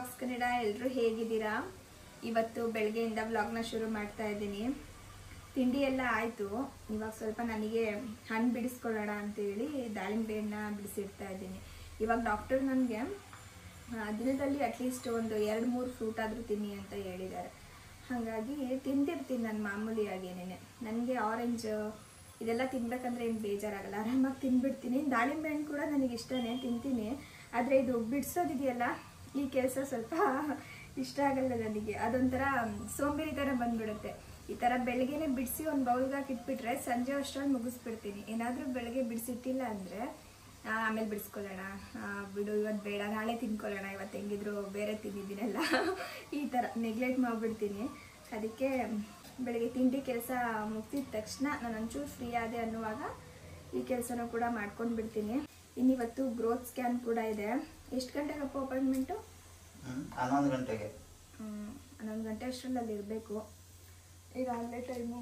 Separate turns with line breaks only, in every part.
Vlogs Kannada ಎಲ್ಲರೂ ಹೇಗಿದ್ದೀರಾ? ಇವತ್ತು ಬೆಳಗ್ಗೆಯಿಂದ ವ್ಲಾಗ್ನ ಶುರು ಮಾಡ್ತಾ ಇದ್ದೀನಿ. ತಿಂಡಿ ಎಲ್ಲ ಆಯಿತು. ಇವಾಗ ಸ್ವಲ್ಪ ನನಗೆ ಹಣ್ಣು ಬಿಡಿಸ್ಕೊಳ್ಳೋಣ ಅಂತೇಳಿ ದಾಳಿಂಬೆ ಹಣ್ಣು ಬಿಡಿಸಿಡ್ತಾ ಇದ್ದೀನಿ. ಇವಾಗ ಡಾಕ್ಟರ್ ನನಗೆ ದಿನದಲ್ಲಿ ಅಟ್ಲೀಸ್ಟ್ ಒಂದು 2-3 ಫ್ರೂಟ್ ಆದರೂ ತಿನ್ನಿ ಅಂತ ಹೇಳಿದ್ದಾರೆ. ಹಾಗಾಗಿ ತಿಂತಿರ್ತೀನಿ ನಾನು ಮಾಮೂಲಿಯಾಗೇನೆ. ನನಗೆ ಆರೆಂಜ್ ಇದೆಲ್ಲ ತಿನ್ಬೇಕಂದ್ರೆ ಏನು ಬೇಜಾರಾಗಲ್ಲ, ಆರಾಮಾಗಿ ತಿನ್ಬಿಡ್ತೀನಿ. ದಾಳಿಂಬೆ ಹಣ್ಣು ಕೂಡ ನನಗೆ ಇಷ್ಟನೇ, ತಿಂತೀನಿ. ಆದರೆ ಇದು ಬಿಡಿಸೋದಿದೆಯಲ್ಲ, ಈ ಕೆಲಸ ಸ್ವಲ್ಪ ಇಷ್ಟ ಆಗಲ್ಲ ನನಗೆ. ಅದೊಂಥರ ಸೋಂಬೇರಿ ಥರ ಬಂದ್ಬಿಡುತ್ತೆ. ಈ ಥರ ಬೆಳಗ್ಗೆನೆ ಬಿಡಿಸಿ ಒಂದು ಬೌಲ್ಗೆ ಹಾಕಿಟ್ಬಿಟ್ರೆ ಸಂಜೆ ಅಷ್ಟರಲ್ಲಿ ಮುಗಿಸ್ಬಿಡ್ತೀನಿ. ಏನಾದರೂ ಬೆಳಗ್ಗೆ ಬಿಡಿಸಿಟ್ಟಿಲ್ಲ ಅಂದರೆ ಆಮೇಲೆ ಬಿಡಿಸ್ಕೊಳ್ಳೋಣ, ಬಿಡು ಇವತ್ತು ಬೇಡ ನಾಳೆ ತಿನ್ಕೊಳ್ಳೋಣ, ಇವತ್ತು ಹೆಂಗಿದ್ರು ಬೇರೆ ತಿಂದಿದ್ದೀನಲ್ಲ ಈ ಥರ ನೆಗ್ಲೆಕ್ಟ್ ಮಾಡಿಬಿಡ್ತೀನಿ. ಅದಕ್ಕೆ ಬೆಳಗ್ಗೆ ತಿಂಡಿ ಕೆಲಸ ಮುಗಿಸಿದ ತಕ್ಷಣ ನಾನು ಒಂಚೂರು ಫ್ರೀ ಆದೆ ಅನ್ನುವಾಗ ಈ ಕೆಲಸನೂ ಕೂಡ ಮಾಡ್ಕೊಂಡು ಬಿಡ್ತೀನಿ. ಇನ್ನಿವತ್ತು ಗ್ರೋತ್ ಸ್ಕ್ಯಾನ್ ಕೂಡ ಇದೆ. ಎಷ್ಟು ಗಂಟೆಗಪ್ಪ ಅಪಾಯಿಂಟ್ಮೆಂಟು?
11 ಗಂಟೆಗೆ.
11 ಗಂಟೆ ಅಷ್ಟರಲ್ಲಿ ಅಲ್ಲಿ ಇರಬೇಕು. ಈಗಾಗಲೇ ಟೈಮು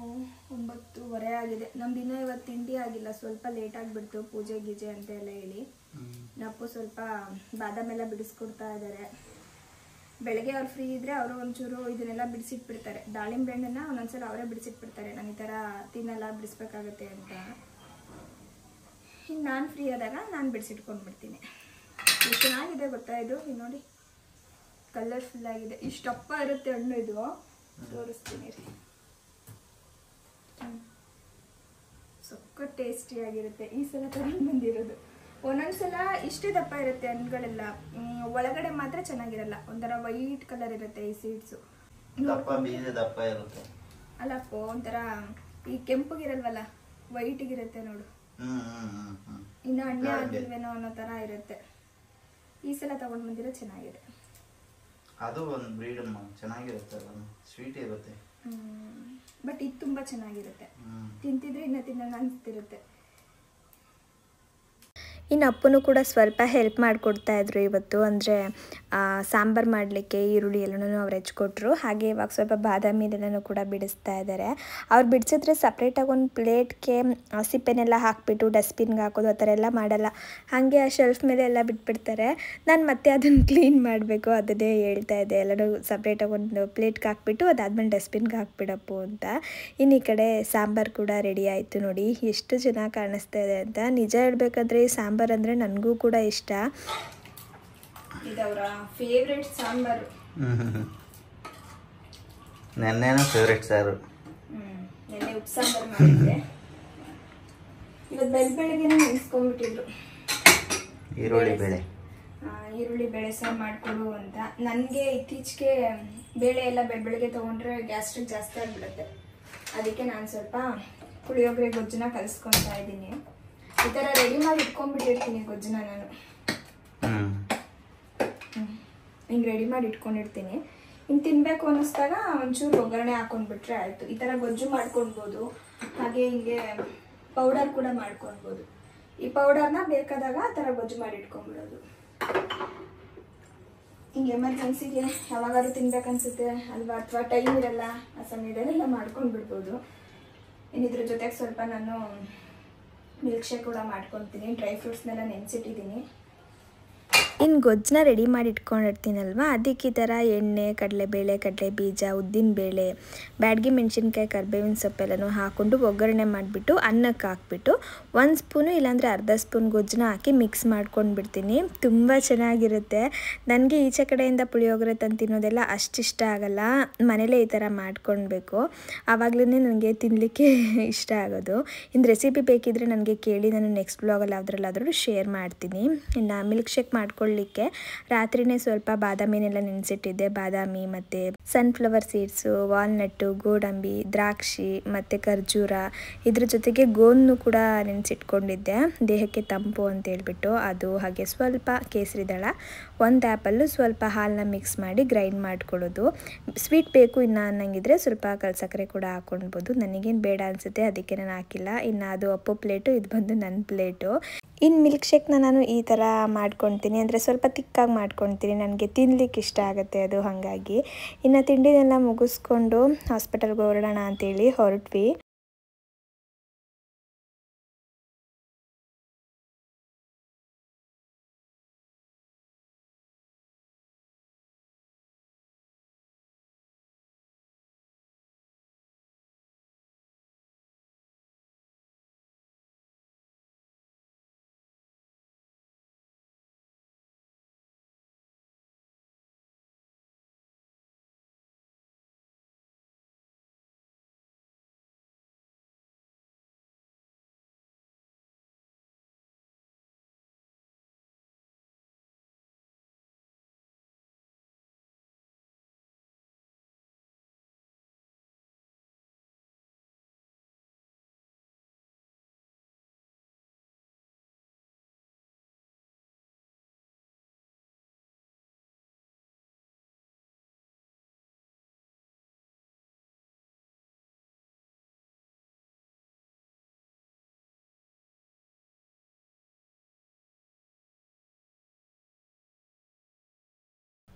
9:30 ಆಗಿದೆ. ನಮ್ದು ಇನ್ನೂ ಇವತ್ತು ತಿಂಡಿ ಆಗಿಲ್ಲ, ಸ್ವಲ್ಪ ಲೇಟ್ ಆಗಿಬಿಡ್ತು ಪೂಜೆ ಗೀಜೆ ಅಂತ ಎಲ್ಲ ಹೇಳಿ. ನಪ್ಪು ಸ್ವಲ್ಪ ಬಾದಾಮೆಲ್ಲ ಬಿಡಿಸ್ಕೊಡ್ತಾ ಇದ್ದಾರೆ. ಬೆಳಗ್ಗೆ ಅವ್ರು ಫ್ರೀ ಇದ್ದರೆ ಅವರು ಒಂಚೂರು ಇದನ್ನೆಲ್ಲ ಬಿಡಿಸಿಟ್ಬಿಡ್ತಾರೆ. ದಾಳಿಂಬೆ ಹಣ್ಣನ್ನು ಒಂದೊಂದ್ಸಲ ಅವರೇ ಬಿಡಿಸಿಟ್ಬಿಡ್ತಾರೆ. ನಾನು ಈ ಥರ ತಿನ್ನಲ್ಲ, ಬಿಡಿಸ್ಬೇಕಾಗತ್ತೆ ಅಂತ. ಇನ್ನು ನಾನು ಫ್ರೀ ಆದಾಗ ನಾನು ಬಿಡಿಸಿಟ್ಕೊಂಡ್ಬಿಡ್ತೀನಿ. ಎಷ್ಟು ಚೆನ್ನಾಗಿದೆ ಗೊತ್ತಾ ಇದು? ಇದು ನೋಡಿ, ಕಲರ್ಫುಲ್ ಆಗಿದೆ. ಇಷ್ಟಪ್ಪ ಇರುತ್ತೆ ಹಣ್ಣು. ಇದು ತೋರಿಸ್ತೀನಿ ರೀ. ಸೊಕ್ಕ ಟೇಸ್ಟಿಯಾಗಿರುತ್ತೆ. ಈ ಸಲ ತಗೊಂಡು ಬಂದಿರೋದು. ಒಂದೊಂದ್ಸಲ ಇಷ್ಟೇ ದಪ್ಪ ಇರುತ್ತೆ ಹಣ್ಣುಗಳೆಲ್ಲ, ಒಳಗಡೆ ಮಾತ್ರ ಚೆನ್ನಾಗಿರಲ್ಲ. ಒಂಥರ ವೈಟ್ ಕಲರ್ ಇರುತ್ತೆ ಈ ಸೀಡ್ಸು.
ದಪ್ಪ ಇರುತ್ತೆ
ಅಲ್ಲಪ್ಪ, ಒಂಥರ ಈ ಕೆಂಪಗಿರಲ್ವಲ್ಲ, ವೈಟಿಗಿರುತ್ತೆ ನೋಡು. ಇನ್ನು ಹಣ್ಣೆ ಆಗಿಲ್ವೇನೋ ಅನ್ನೋ ಥರ ಇರುತ್ತೆ. ಈ ಸಲ ತಗೊಂಡು ಬಂದಿರೋ ಚೆನ್ನಾಗಿದೆ.
ಅದು ಒಂದು ಬ್ರೀಡ್ ಚೆನ್ನಾಗಿರುತ್ತೆ, ಸ್ವೀಟ್ ಇರುತ್ತೆ.
ಬಟ್ ಇದು ತುಂಬ ಚೆನ್ನಾಗಿರುತ್ತೆ. ತಿಂತಿದ್ರೆ ಇನ್ನು ತಿನ್ನೋಣ ಅನಿಸ್ತಿರುತ್ತೆ.
ಇನ್ನು ಅಪ್ಪನೂ ಕೂಡ ಸ್ವಲ್ಪ ಹೆಲ್ಪ್ ಮಾಡಿಕೊಡ್ತಾ ಇದ್ರು ಇವತ್ತು. ಅಂದರೆ ಸಾಂಬಾರು ಮಾಡಲಿಕ್ಕೆ ಈರುಳ್ಳಿ ಎಲ್ಲನೂ ಅವ್ರು ಹೆಚ್ಕೊಟ್ರು. ಹಾಗೆ ಇವಾಗ ಸ್ವಲ್ಪ ಬಾದಾಮಿ ಎಲ್ಲನೂ ಕೂಡ ಬಿಡಿಸ್ತಾ ಇದ್ದಾರೆ. ಅವ್ರು ಬಿಡಿಸಿದ್ರೆ ಸಪ್ರೇಟಾಗಿ ಒಂದು ಪ್ಲೇಟ್ಗೆ ಸಿಪ್ಪೆನೆಲ್ಲ ಹಾಕಿಬಿಟ್ಟು ಡಸ್ಟ್ಬಿನ್ಗೆ ಹಾಕೋದು ಆ ಥರ ಎಲ್ಲ ಮಾಡಲ್ಲ. ಹಾಗೆ ಆ ಶೆಲ್ಫ್ ಮೇಲೆ ಎಲ್ಲ ಬಿಟ್ಬಿಡ್ತಾರೆ. ನಾನು ಮತ್ತೆ ಅದನ್ನು ಕ್ಲೀನ್ ಮಾಡಬೇಕು, ಅದನ್ನೇ ಹೇಳ್ತಾ ಇದ್ದೆ. ಎಲ್ಲನೂ ಸಪ್ರೇಟಾಗಿ ಒಂದು ಪ್ಲೇಟ್ಗೆ ಹಾಕ್ಬಿಟ್ಟು ಅದಾದಮೇಲೆ ಡಸ್ಟ್ಬಿನ್ಗೆ ಹಾಕ್ಬಿಡಪ್ಪು ಅಂತ. ಇನ್ನು ಈ ಕಡೆ ಸಾಂಬಾರು ಕೂಡ ರೆಡಿ ಆಯಿತು. ನೋಡಿ ಎಷ್ಟು ಚೆನ್ನಾಗಿ ಕಾಣಿಸ್ತಾ ಇದೆ ಅಂತ. ನಿಜ ಹೇಳ್ಬೇಕಂದ್ರೆ ಈ ಸಾಂಬಾರು ಅಂದರೆ ನನಗೂ ಕೂಡ ಇಷ್ಟ.
ಇದವರ ಫೇವ್ರೆಟ್ ಸಾಂಬಾರು.
ನೆನ್ನೆನೂ ಫೇವ್ರೆಟ್ ಸಾರು.
ನೆನ್ನೆ ಉಪ್ಪು ಸಾಂಬಾರು ಮಾಡಿದ್ದೆ. ಇವತ್ತು ಬೆಳಗ್ಗೆನೆ ನೆನೆಸ್ಕೊಂಡ್ಬಿಟ್ಟಿದ್ರು ಈರುಳ್ಳಿ ಬೇಳೆ ಸಾರು ಮಾಡಿಕೊಡು ಅಂತ. ನನಗೆ ಇತ್ತೀಚೆಗೆ ಬೇಳೆ ಎಲ್ಲ ಬೆಳಗ್ಗೆ ತೊಗೊಂಡ್ರೆ ಗ್ಯಾಸ್ಟ್ರಿಕ್ ಜಾಸ್ತಿ ಆಗಿಬಿಡುತ್ತೆ. ಅದಕ್ಕೆ ನಾನು ಸ್ವಲ್ಪ ಪುಳಿಯೋಗರೆ ಗೊಜ್ಜನ್ನ ಕಲಿಸ್ಕೊತಾ ಇದ್ದೀನಿ. ಈ ಥರ ರೆಡಿ ಮಾಡಿ ಇಟ್ಕೊಂಡ್ಬಿಟ್ಟಿರ್ತೀನಿ ಗೊಜ್ಜನ್ನ ನಾನು. ಹಿಂಗೆ ರೆಡಿ ಮಾಡಿ ಇಟ್ಕೊಂಡಿರ್ತೀನಿ. ಇನ್ನು ತಿನ್ನಬೇಕು ಅನ್ನಿಸ್ದಾಗ ಒಂಚೂರು ಒಗ್ಗರಣೆ ಹಾಕೊಂಡ್ಬಿಟ್ರೆ ಆಯಿತು. ಈ ಥರ ಗೊಜ್ಜು ಮಾಡ್ಕೊಳ್ಬೋದು. ಹಾಗೆ ಹಿಂಗೆ ಪೌಡರ್ ಕೂಡ ಮಾಡ್ಕೊಳ್ಬೋದು. ಈ ಪೌಡರ್ನ ಬೇಕಾದಾಗ ಆ ಥರ ಗೊಜ್ಜು ಮಾಡಿ ಇಟ್ಕೊಂಡ್ಬಿಡೋದು. ಹಿಂಗೆ ಎಮರ್ಜೆನ್ಸಿಗೆ ಯಾವಾಗಾದ್ರೂ ತಿನ್ಬೇಕನ್ಸುತ್ತೆ ಅಲ್ವಾ, ಅಥವಾ ಟೈಮ್ ಇರಲ್ಲ ಆ ಸಮಯದಲ್ಲೆಲ್ಲ ಮಾಡ್ಕೊಂಡ್ಬಿಡ್ಬೋದು. ಇನ್ನಿದ್ರ ಜೊತೆಗೆ ಸ್ವಲ್ಪ ನಾನು ಮಿಲ್ಕ್ ಶೇಕ್ ಕೂಡ ಮಾಡ್ಕೊತೀನಿ. ಡ್ರೈ ಫ್ರೂಟ್ಸ್ನೆಲ್ಲ ನೆನೆಸಿಟ್ಟಿದ್ದೀನಿ.
ಇನ್ನು ಗೊಜ್ಜನ್ನ ರೆಡಿ ಮಾಡಿ ಇಟ್ಕೊಂಡಿರ್ತೀನಲ್ವ, ಅದಕ್ಕೆ ಈ ಥರ ಎಣ್ಣೆ, ಕಡಲೆಬೇಳೆ, ಕಡಲೆ ಬೀಜ, ಉದ್ದಿನಬೇಳೆ, ಬ್ಯಾಡಗಿ ಮೆಣಸಿನ್ಕಾಯಿ, ಕರ್ಬೇವಿನ ಸೊಪ್ಪೆಲ್ಲನೂ ಹಾಕ್ಕೊಂಡು ಒಗ್ಗರಣೆ ಮಾಡಿಬಿಟ್ಟು ಅನ್ನಕ್ಕೆ ಹಾಕ್ಬಿಟ್ಟು 1 ಸ್ಪೂನು ಇಲ್ಲಾಂದರೆ ಅರ್ಧ ಸ್ಪೂನ್ ಗೊಜ್ಜನ್ನ ಹಾಕಿ ಮಿಕ್ಸ್ ಮಾಡ್ಕೊಂಡು ಬಿಡ್ತೀನಿ. ತುಂಬ ಚೆನ್ನಾಗಿರುತ್ತೆ. ನನಗೆ ಈಚೆ ಕಡೆಯಿಂದ ಪುಳಿಯೋಗರೆ ತಂದು ತಿನ್ನೋದೆಲ್ಲ ಅಷ್ಟಿಷ್ಟ ಆಗಲ್ಲ. ಮನೇಲೇ ಈ ಥರ ಮಾಡ್ಕೊಳ್ಬೇಕು, ಆವಾಗಲೇ ನನಗೆ ತಿನ್ನಲಿಕ್ಕೆ ಇಷ್ಟ ಆಗೋದು. ಇನ್ನು ರೆಸಿಪಿ ಬೇಕಿದ್ದರೆ ನನಗೆ ಕೇಳಿ, ನಾನು ನೆಕ್ಸ್ಟ್ ಬ್ಲಾಗಲ್ಲಿ ಯಾವುದ್ರಲ್ಲಾದರೂ ಶೇರ್ ಮಾಡ್ತೀನಿ. ಇನ್ನು ಮಿಲ್ಕ್ ಶೇಕ್ ಮಾಡ್ಕೊಳ್ಳಿಕ್ಕೆ ರಾತ್ರಿನೇ ಸ್ವಲ್ಪ ಬಾದಾಮಿನೆಲ್ಲ ನೆನೆಸಿಟ್ಟಿದ್ದೆ. ಬಾದಾಮಿ ಮತ್ತು ಸನ್ಫ್ಲವರ್ ಸೀಡ್ಸು, ವಾಲ್ನಟ್ಟು, ಗೋಡಂಬಿ, ದ್ರಾಕ್ಷಿ ಮತ್ತು ಖರ್ಜೂರ, ಇದ್ರ ಜೊತೆಗೆ ಗೋಂದು ಕೂಡ ನೆನೆಸಿಟ್ಕೊಂಡಿದ್ದೆ, ದೇಹಕ್ಕೆ ತಂಪು ಅಂತ ಹೇಳ್ಬಿಟ್ಟು ಅದು. ಹಾಗೆ ಸ್ವಲ್ಪ ಕೇಸರಿ ದಳ, 1 ಆ್ಯಪಲ್ಲು, ಸ್ವಲ್ಪ ಹಾಲನ್ನ ಮಿಕ್ಸ್ ಮಾಡಿ ಗ್ರೈಂಡ್ ಮಾಡ್ಕೊಳ್ಳೋದು. ಸ್ವೀಟ್ ಬೇಕು ಇನ್ನು ಅನ್ನಂಗಿದ್ರೆ ಸ್ವಲ್ಪ ಕಲ್ಸಕ್ಕರೆ ಕೂಡ ಹಾಕ್ಕೊಳ್ಬೋದು. ನನಗೇನು ಬೇಡ ಅನಿಸುತ್ತೆ, ಅದಕ್ಕೆ ನಾನು ಹಾಕಿಲ್ಲ. ಇನ್ನು ಅದು ಅಪ್ಪು ಪ್ಲೇಟು, ಇದು ಬಂದು ನನ್ನ ಪ್ಲೇಟು. ಇನ್ನು ಮಿಲ್ಕ್ ಶೇಕ್ನ ನಾನು ಈ ಥರ ಮಾಡ್ಕೊತೀನಿ, ಅಂದರೆ ಸ್ವಲ್ಪ ತಿಕ್ಕಾಗಿ ಮಾಡ್ಕೊತೀನಿ. ನನಗೆ ತಿನ್ನಲಿಕ್ಕೆ ಇಷ್ಟ ಆಗುತ್ತೆ ಅದು. ಹಾಗಾಗಿ ಇನ್ನು ತಿಂಡಿನೆಲ್ಲ ಮುಗಿಸ್ಕೊಂಡು ಹಾಸ್ಪಿಟಲ್ಗೆ ಹೊರಡೋಣ ಅಂತೇಳಿ ಹೊರಟ್ವಿ.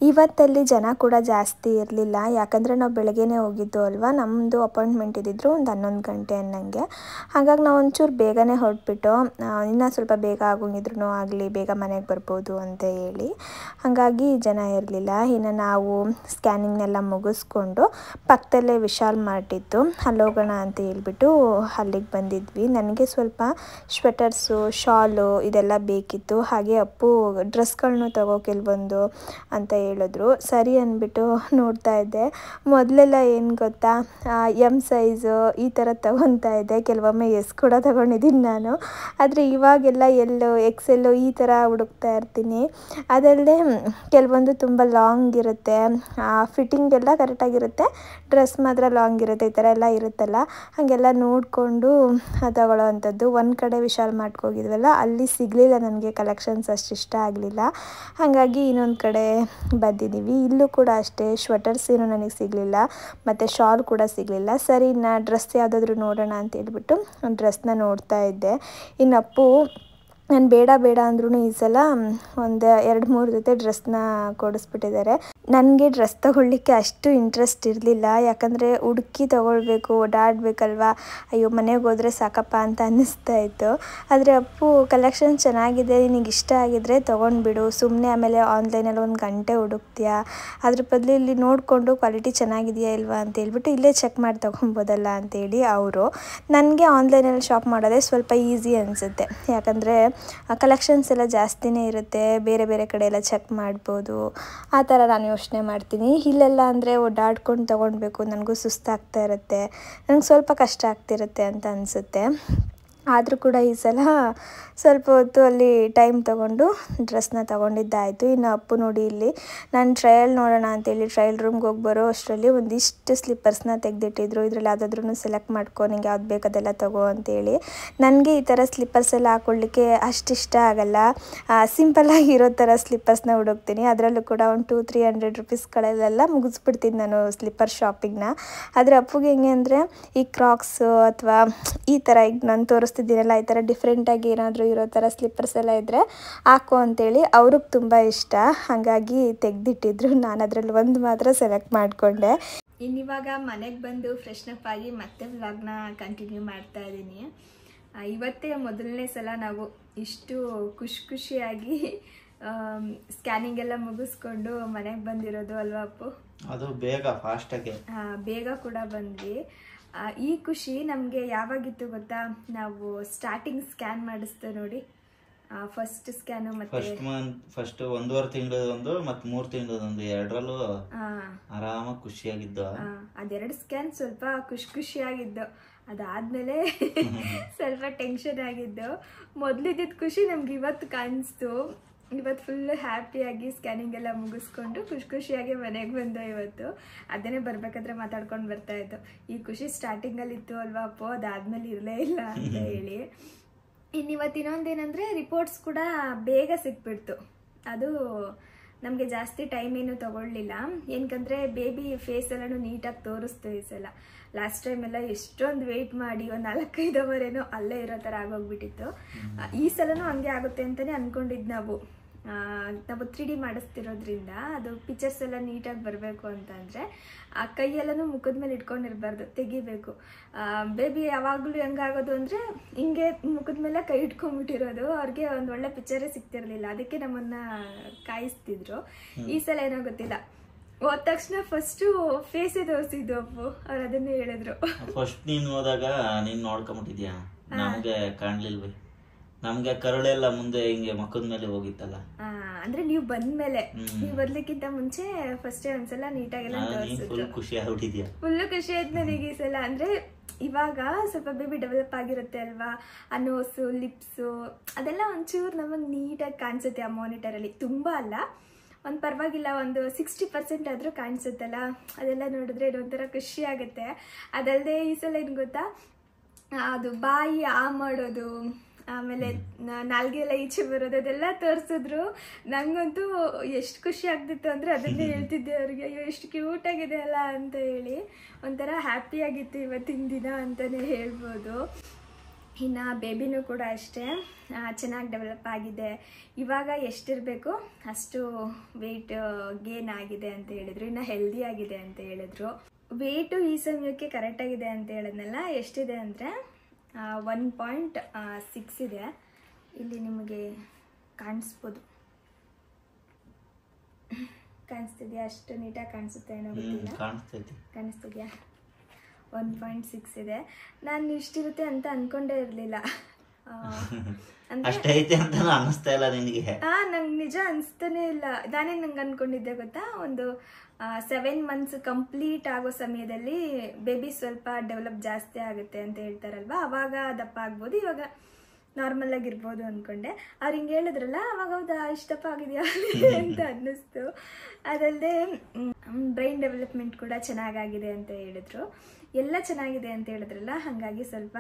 ಇವತ್ತಲ್ಲಿ ಜನ ಕೂಡ ಜಾಸ್ತಿ ಇರಲಿಲ್ಲ, ಯಾಕಂದರೆ ನಾವು ಬೆಳಗ್ಗೆನೇ ಹೋಗಿದ್ದು ಅಲ್ವಾ. ನಮ್ಮದು ಅಪಾಯಿಂಟ್ಮೆಂಟ್ ಇದ್ದಿದ್ರು ಒಂದು 11 ಗಂಟೆ ಅನ್ನಂಗೆ. ಹಾಗಾಗಿ ನಾವು ಒಂಚೂರು ಬೇಗನೆ ಹೊರಟ್ಬಿಟ್ಟು ಇನ್ನೂ ಸ್ವಲ್ಪ ಬೇಗ ಆಗೋಂಗಿದ್ರು ಆಗಲಿ, ಬೇಗ ಮನೆಗೆ ಬರ್ಬೋದು ಅಂತ ಹೇಳಿ. ಹಾಗಾಗಿ ಜನ ಇರಲಿಲ್ಲ. ಇನ್ನು ನಾವು ಸ್ಕ್ಯಾನಿಂಗ್ನೆಲ್ಲ ಮುಗಿಸ್ಕೊಂಡು ಪಕ್ಕದಲ್ಲೇ ವಿಶಾಲ್ ಮಾರ್ಟ್ ಇತ್ತು, ಅಲ್ಲಿ ಹೋಗೋಣ ಅಂತ ಹೇಳ್ಬಿಟ್ಟು ಅಲ್ಲಿಗೆ ಬಂದಿದ್ವಿ. ನನಗೆ ಸ್ವಲ್ಪ ಸ್ವೆಟರ್ಸು, ಶಾಲು ಇದೆಲ್ಲ ಬೇಕಿತ್ತು. ಹಾಗೆ ಅಪ್ಪು ಡ್ರೆಸ್ಗಳನ್ನೂ ತಗೋ ಕೆಲವೊಂದು ಅಂತ ಹೇಳಿದ್ರು. ಸರಿ ಅಂದ್ಬಿಟ್ಟು ನೋಡ್ತಾ ಇದ್ದೆ. ಮೊದಲೆಲ್ಲ ಏನು ಗೊತ್ತಾ, ಎಮ್ ಸೈಜು ಈ ಥರ ತಗೊತಾ ಇದ್ದೆ, ಕೆಲವೊಮ್ಮೆ ಎಸ್ ಕೂಡ ತಗೊಂಡಿದ್ದೀನಿ ನಾನು. ಆದರೆ ಇವಾಗೆಲ್ಲ ಎಲ್ಲು ಎಕ್ಸೆಲ್ಲು ಈ ಥರ ಹುಡುಕ್ತಾ ಇರ್ತೀನಿ. ಅದಲ್ಲದೆ ಕೆಲವೊಂದು ತುಂಬ ಲಾಂಗ್ ಇರುತ್ತೆ, ಫಿಟ್ಟಿಂಗ್ ಎಲ್ಲ ಕರೆಕ್ಟಾಗಿರುತ್ತೆ, ಡ್ರೆಸ್ ಮಾತ್ರ ಲಾಂಗ್ ಇರುತ್ತೆ, ಈ ಥರ ಎಲ್ಲ ಇರುತ್ತಲ್ಲ, ಹಾಗೆಲ್ಲ ನೋಡಿಕೊಂಡು ತಗೊಳ್ಳೋ ಅಂಥದ್ದು. ಒಂದು ಕಡೆ ವಿಶಾಲ್ ಮಾರ್ಟ್ಗೆ ಹೋಗಿದ್ವಲ್ಲ, ಅಲ್ಲಿ ಸಿಗಲಿಲ್ಲ ನನಗೆ ಕಲೆಕ್ಷನ್ಸ್ ಅಷ್ಟು ಇಷ್ಟ ಆಗಲಿಲ್ಲ. ಹಾಗಾಗಿ ಇನ್ನೊಂದು ಕಡೆ ಬಂದಿದ್ದೀವಿ. ಇಲ್ಲೂ ಕೂಡ ಅಷ್ಟೇ ಸ್ವೆಟರ್ಸ್ ಏನೂ ನನಗೆ ಸಿಗಲಿಲ್ಲ, ಮತ್ತು ಶಾಲ್ ಕೂಡ ಸಿಗಲಿಲ್ಲ. ಸರಿ, ನಾ ಡ್ರೆಸ್ ಯಾವುದಾದ್ರೂ ನೋಡೋಣ ಅಂತ ಹೇಳ್ಬಿಟ್ಟು ಡ್ರೆಸ್ನ ನೋಡ್ತಾ ಇದ್ದೆ. ಇನ್ನು ಅಪ್ಪು ನಾನು ಬೇಡ ಅಂದ್ರೂ ಈ ಸಲ ಒಂದು 2-3 ಜೊತೆ ಡ್ರೆಸ್ನ ಕೊಡಿಸ್ಬಿಟ್ಟಿದ್ದಾರೆ. ನನಗೆ ಡ್ರೆಸ್ ತೊಗೊಳ್ಲಿಕ್ಕೆ ಅಷ್ಟು ಇಂಟ್ರೆಸ್ಟ್ ಇರಲಿಲ್ಲ, ಯಾಕಂದರೆ ಹುಡುಕಿ ತೊಗೊಳ್ಬೇಕು, ಓಡಾಡಬೇಕಲ್ವ, ಅಯ್ಯೋ ಮನೆಗೆ ಹೋದರೆ ಸಾಕಪ್ಪ ಅಂತ ಅನ್ನಿಸ್ತಾ ಇತ್ತು. ಆದರೆ ಅಪ್ಪು ಕಲೆಕ್ಷನ್ ಚೆನ್ನಾಗಿದೆ, ನಿನಗೆ ಇಷ್ಟ ಆಗಿದ್ರೆ ತೊಗೊಂಡ್ಬಿಡು, ಸುಮ್ಮನೆ ಆಮೇಲೆ ಆನ್ಲೈನಲ್ಲಿ 1 ಗಂಟೆ ಹುಡುಕ್ತೀಯಾ, ಅದ್ರ ಬದಲು ಇಲ್ಲಿ ನೋಡಿಕೊಂಡು ಕ್ವಾಲಿಟಿ ಚೆನ್ನಾಗಿದೆಯಾ ಇಲ್ವಾ ಅಂತ ಹೇಳ್ಬಿಟ್ಟು ಇಲ್ಲೇ ಚೆಕ್ ಮಾಡಿ ತೊಗೊಬೋದಲ್ಲ ಅಂತೇಳಿ ಅವರು. ನನಗೆ ಆನ್ಲೈನಲ್ಲಿ ಶಾಪ್ ಮಾಡೋದೇ ಸ್ವಲ್ಪ ಈಸಿ ಅನಿಸುತ್ತೆ, ಯಾಕಂದರೆ ಕಲೆಕ್ಷನ್ಸ್ ಎಲ್ಲ ಜಾಸ್ತಿನೇ ಇರುತ್ತೆ, ಬೇರೆ ಬೇರೆ ಕಡೆ ಎಲ್ಲ ಚೆಕ್ ಮಾಡ್ಬೋದು, ಆ ಥರ ನಾನು ಯೋಚನೆ ಮಾಡ್ತೀನಿ. ಇಲ್ಲೆಲ್ಲ ಅಂದರೆ ಓಡಾಡ್ಕೊಂಡು ತೊಗೊಳ್ಬೇಕು, ನನಗೂ ಸುಸ್ತಾಗ್ತಾ ಇರುತ್ತೆ, ನನಗೆ ಸ್ವಲ್ಪ ಕಷ್ಟ ಆಗ್ತಿರುತ್ತೆ ಅಂತ ಅನಿಸುತ್ತೆ. ಆದರೂ ಕೂಡ ಈ ಸಲ ಸ್ವಲ್ಪ ಹೊತ್ತು ಅಲ್ಲಿ ಟೈಮ್ ತೊಗೊಂಡು ಡ್ರೆಸ್ನ ತೊಗೊಂಡಿದ್ದಾಯಿತು. ಇನ್ನು ಅಪ್ಪು ನೋಡಿ, ಇಲ್ಲಿ ನಾನು ಟ್ರಯಲ್ ನೋಡೋಣ ಅಂತೇಳಿ ಟ್ರಯಲ್ ರೂಮ್ಗೆ ಹೋಗಿ ಬರೋ ಅಷ್ಟರಲ್ಲಿ ಒಂದಿಷ್ಟು ಸ್ಲಿಪ್ಪರ್ಸ್ನ ತೆಗೆದಿಟ್ಟಿದ್ರು. ಇದರಲ್ಲಿ ಯಾವುದಾದ್ರೂ ಸೆಲೆಕ್ಟ್ ಮಾಡ್ಕೊ, ನಿಂಗೆ ಯಾವ್ದು ಬೇಕು ಅದೆಲ್ಲ ತಗೋ ಅಂತೇಳಿ. ನನಗೆ ಈ ಥರ ಸ್ಲಿಪ್ಪರ್ಸ್ ಎಲ್ಲ ಹಾಕ್ಕೊಳ್ಳಿಕ್ಕೆ ಅಷ್ಟು ಇಷ್ಟ ಆಗಲ್ಲ, ಸಿಂಪಲ್ಲಾಗಿ ಇರೋ ಥರ ಸ್ಲಿಪ್ಪರ್ಸ್ನ ಹುಡುಕ್ತೀನಿ. ಅದರಲ್ಲೂ ಕೂಡ ಒಂದು 200-300 ರೂಪೀಸ್ಗಳಲ್ಲೆಲ್ಲ ಮುಗಿಸ್ಬಿಡ್ತೀನಿ ನಾನು ಸ್ಲಿಪ್ಪರ್ ಶಾಪಿಂಗ್ನ. ಆದರೆ ಅಪ್ಪುಗೆ ಹೆಂಗೆ ಅಂದರೆ ಈ ಕ್ರಾಕ್ಸು ಅಥವಾ ಈ ಥರ ಈಗ ನಾನು ತೋರಿಸ್ತಿದ್ದೀನಲ್ಲ, ಈ ಥರ ಡಿಫ್ರೆಂಟಾಗಿ ಏನಾದರೂ ಇರೋ ಥರ ಸ್ಲಿಪ್ಪರ್ಸ್ ಎಲ್ಲ ಇದ್ದರೆ ಹಾಕು ಅಂತೇಳಿ ಅವ್ರಿಗೆ ತುಂಬ ಇಷ್ಟ. ಹಾಗಾಗಿ ತೆಗೆದಿಟ್ಟಿದ್ರು, ನಾನು ಅದರಲ್ಲಿ ಒಂದು ಮಾತ್ರ ಸೆಲೆಕ್ಟ್ ಮಾಡಿಕೊಂಡೆ.
ಇನ್ನಿವಾಗ ಮನೆಗೆ ಬಂದು ಫ್ರೆಶ್ನಪ್ ಆಗಿ ಮತ್ತೆ ವ್ಲಾಗ್ನ ಕಂಟಿನ್ಯೂ ಮಾಡ್ತಾ ಇದ್ದೀನಿ. ಇವತ್ತೇ ಮೊದಲನೇ ಸಲ ನಾವು ಇಷ್ಟು ಖುಷಿಯಾಗಿ ಸ್ಕ್ಯಾನಿಂಗ್ ಎಲ್ಲ ಮುಗಿಸ್ಕೊಂಡು ಮನೆಗೆ ಬಂದಿರೋದು ಅಲ್ವಾ ಅಪ್ಪು?
ಅದು ಬೇಗ ಫಾಸ್ಟಾಗಿ
ಬೇಗ ಕೂಡ ಬಂದ್ವಿ. ಈ ಖುಷಿ ನಮಗೆ ಯಾವಾಗಿತ್ತು ಗೊತ್ತಾ, ನಾವು ಸ್ಟಾರ್ಟಿಂಗ್ ಸ್ಕ್ಯಾನ್ ಮಾಡಿಸ್ತೇವೆ ನೋಡಿ, ಫಸ್ಟ್ ಸ್ಕ್ಯಾನು ಮತ್ತೆ
ಫಸ್ಟ್ 1.5 ತಿಂಗಳದೊಂದು ಮತ್ತು 3 ತಿಂಗಳದೊಂದು, ಎರಡರಲ್ಲೂ ಆರಾಮಾಗಿ ಖುಷಿಯಾಗಿದ್ದು.
ಅದೆರಡು ಸ್ಕ್ಯಾನ್ ಸ್ವಲ್ಪ ಖುಷಿಯಾಗಿದ್ದು, ಅದಾದ್ಮೇಲೆ ಸ್ವಲ್ಪ ಟೆನ್ಷನ್ ಆಗಿದ್ದು. ಮೊದಲಿದ್ದ ಖುಷಿ ನಮ್ಗೆ ಇವತ್ತು ಕಾಣಿಸ್ತು. ಇವತ್ತು ಫುಲ್ ಹ್ಯಾಪಿಯಾಗಿ ಸ್ಕ್ಯಾನಿಂಗ್ ಎಲ್ಲ ಮುಗಿಸ್ಕೊಂಡು ಖುಷಿಯಾಗಿ ಮನೆಗೆ ಬಂದು ಇವತ್ತು ಅದನ್ನೇ ಬರ್ಬೇಕಾದ್ರೆ ಮಾತಾಡ್ಕೊಂಡು ಬರ್ತಾ ಇತ್ತು. ಈ ಖುಷಿ ಸ್ಟಾರ್ಟಿಂಗಲ್ಲಿ ಇತ್ತು ಅಲ್ವಾ ಅಪ್ಪು, ಅದಾದ್ಮೇಲೆ ಇರಲೇ ಇಲ್ಲ ಅಂತ ಹೇಳಿ. ಇನ್ನೊಂದೇನೆಂದರೆ ರಿಪೋರ್ಟ್ಸ್ ಕೂಡ ಬೇಗ ಸಿಕ್ಬಿಡ್ತು. ಅದು ನಮಗೆ ಜಾಸ್ತಿ ಟೈಮ್ ಏನು ತಗೊಳ್ಳಿಲ್ಲ, ಏನಕ್ಕಂದರೆ ಬೇಬಿ ಫೇಸ್ ಎಲ್ಲನೂ ನೀಟಾಗಿ ತೋರಿಸ್ತು ಈ ಸಲ. ಲಾಸ್ಟ್ ಟೈಮ್ ಎಲ್ಲ ಎಷ್ಟೊಂದು ವೆಯ್ಟ್ ಮಾಡಿ ಒಂದು 4-5 ಅವರೇನೋ ಅಲ್ಲೇ ಇರೋ ಥರ ಆಗೋಗ್ಬಿಟ್ಟಿತ್ತು. ಈ ಸಲನೂ ಹಂಗೆ ಆಗುತ್ತೆ ಅಂತಲೇ ಅಂದ್ಕೊಂಡಿದ್ದು ನಾವು 3D ಮಾಡಿಸ್ತಿರೋದ್ರಿಂದ ಅದು ಪಿಕ್ಚರ್ಸ್ ಎಲ್ಲ ನೀಟಾಗಿ ಬರಬೇಕು ಅಂತಂದರೆ ಆ ಕೈಯೆಲ್ಲನೂ ಮುಖದ ಮೇಲೆ ಇಟ್ಕೊಂಡಿರಬಾರ್ದು, ತೆಗಿಬೇಕು. ಬೇಬಿ ಯಾವಾಗಲೂ ಹೆಂಗಾಗೋದು ಅಂದರೆ ಹಿಂಗೆ ಮುಖದ ಮೇಲೆ ಕೈ ಇಟ್ಕೊಂಡ್ಬಿಟ್ಟಿರೋದು, ಅವ್ರಿಗೆ ಒಂದು ಒಳ್ಳೆ ಪಿಕ್ಚರೇ ಸಿಗ್ತಿರಲಿಲ್ಲ, ಅದಕ್ಕೆ ನಮ್ಮನ್ನು ಕಾಯಿಸ್ತಿದ್ರು. ಈ ಸಲ ಏನೋ ಗೊತ್ತಿಲ್ಲ, ಹೋದ ತಕ್ಷಣ ಫಸ್ಟು ಫೇಸೇ ತೋರಿಸಿದ್ದು ಅಪ್ಪು, ಅವ್ರು ಅದನ್ನೇ ಹೇಳಿದ್ರು.
ಫಸ್ಟ್ ನೀನು ಹೋದಾಗ ನೀನು ನೋಡ್ಕೊಂಬಿಟ್ಟಿದ್ಯಾ, ನಮಗೆ ಕಾಣ್ಲಿಲ್ವೇ, ನಮ್ಗೆ ಕರುಳೆಲ್ಲ ಮುಂದೆ ಹಿಂಗೆ ಮಕ್ಕದ ಮೇಲೆ ಹೋಗಿತ್ತಲ್ಲ.
ಅಂದ್ರೆ ನೀವು ಬಂದ್ಮೇಲೆ, ನೀವು ಬರ್ಲಿಕ್ಕಿಂತ ಮುಂಚೆ ಫಸ್ಟ್ ಒಂದ್ಸಲ ನೀಟಾಗೆಲ್ಲ
ಫುಲ್ ಖುಷಿ ಆಗ್ಬಿಟ್ಟಿದ್ಯಾ?
ಫುಲ್ ಖುಷಿ ಆಯ್ತು ನನಗೆ ಈ ಸಲ. ಅಂದ್ರೆ ಇವಾಗ ಸ್ವಲ್ಪ ಬೇಬಿ ಡೆವಲಪ್ ಆಗಿರುತ್ತೆ ಅಲ್ವಾ, ಆ ನೋಸು, ಲಿಪ್ಸು ಅದೆಲ್ಲ ಒಂಚೂರು ನಮಗೆ ನೀಟಾಗಿ ಕಾಣಿಸುತ್ತೆ ಆ ಮಾನಿಟರಲ್ಲಿ. ತುಂಬ ಅಲ್ಲ, ಒಂದು ಪರವಾಗಿಲ್ಲ, ಒಂದು 60% ಆದರೂ ಕಾಣಿಸುತ್ತಲ್ಲ, ಅದೆಲ್ಲ ನೋಡಿದ್ರೆ ಇದೊಂಥರ ಖುಷಿ ಆಗುತ್ತೆ. ಅದಲ್ಲದೆ ಈ ಸಲ ಏನು ಗೊತ್ತಾ, ಅದು ಬಾಯಿ ಮಾಡೋದು, ಆಮೇಲೆ ನಾಲ್ಗೆ ಎಲ್ಲ ಈಚೆ ಬರೋದು, ಅದೆಲ್ಲ ತೋರಿಸಿದ್ರು. ನಂಗಂತೂ ಎಷ್ಟು ಖುಷಿ ಆಗ್ತಿತ್ತು ಅಂದರೆ ಅದನ್ನೇ ಹೇಳ್ತಿದ್ದೆ ಅವ್ರಿಗೆ, ಅಯ್ಯೋ ಎಷ್ಟು ಕ್ಯೂಟ್ ಆಗಿದೆ ಅಲ್ಲ ಅಂತ ಹೇಳಿ. ಒಂಥರ ಹ್ಯಾಪಿಯಾಗಿತ್ತು ಇವತ್ತಿನ ದಿನ ಅಂತಲೇ ಹೇಳ್ಬೋದು. ಇನ್ನು ಬೇಬಿನೂ ಕೂಡ ಅಷ್ಟೇ ಚೆನ್ನಾಗಿ ಡೆವಲಪ್ ಆಗಿದೆ. ಇವಾಗ ಎಷ್ಟಿರಬೇಕು ಅಷ್ಟು ವೆಯ್ಟ್ ಗೇನ್ ಆಗಿದೆ ಅಂತ ಹೇಳಿದ್ರು. ಇನ್ನು ಹೆಲ್ದಿ ಆಗಿದೆ ಅಂತ ಹೇಳಿದ್ರು. ವೆಯ್ಟು ಈ ಸಮಯಕ್ಕೆ ಕರೆಕ್ಟಾಗಿದೆ ಅಂತ ಹೇಳಿದ್ನಲ್ಲ. ಎಷ್ಟಿದೆ ಅಂದರೆ 1.6 ಇದೆ. ಇಲ್ಲಿ ನಿಮಗೆ ಕಾಣಿಸ್ಬೋದು, ಕಾಣಿಸ್ತಿದ್ಯಾ? ಅಷ್ಟು ನೀಟಾಗಿ ಕಾಣಿಸುತ್ತೆ ಏನೋ ಗೊತ್ತಿಲ್ಲ. ಕಾಣಿಸ್ತಿದ್ಯಾ? 1.6 ಇದೆ. ನಾನು ಇಷ್ಟಿರುತ್ತೆ ಅಂತ ಅನ್ಕೊಂಡೇ ಇರಲಿಲ್ಲ.
ಅಷ್ಟೈತೆ ಅಂತ ಅನಿಸ್ತಾ ಇಲ್ಲ ನಿನಗೆ?
ನಂಗೆ ನಿಜ ಅನಿಸ್ತಾನೆ ಇಲ್ಲ. ನಾನೇ ನಂಗೆ ಅನ್ಕೊಂಡಿದ್ದೆ ಗೊತ್ತಾ, ಒಂದು 7 months ಕಂಪ್ಲೀಟ್ ಆಗೋ ಸಮಯದಲ್ಲಿ ಬೇಬಿ ಸ್ವಲ್ಪ ಡೆವಲಪ್ ಜಾಸ್ತಿ ಆಗುತ್ತೆ ಅಂತ ಹೇಳ್ತಾರಲ್ವಾ, ಅವಾಗ ದಪ್ಪ ಆಗ್ಬೋದು. ಇವಾಗ ನಾರ್ಮಲ್ ಆಗಿರ್ಬೋದು ಅಂದ್ಕೊಂಡೆ. ಅವ್ರು ಹಿಂಗೆ ಹೇಳಿದ್ರಲ್ಲ, ಅವಾಗ ಹೌದಾ ಇಷ್ಟಪ್ಪ ಆಗಿದೆಯಾ ಅಂತ ಅನ್ನಿಸ್ತು. ಅದಲ್ಲದೆ ಬ್ರೈನ್ ಡೆವಲಪ್ಮೆಂಟ್ ಕೂಡ ಚೆನ್ನಾಗಾಗಿದೆ ಅಂತ ಹೇಳಿದ್ರು. ಎಲ್ಲ ಚೆನ್ನಾಗಿದೆ ಅಂತ ಹೇಳಿದ್ರಲ್ಲ, ಹಾಗಾಗಿ ಸ್ವಲ್ಪ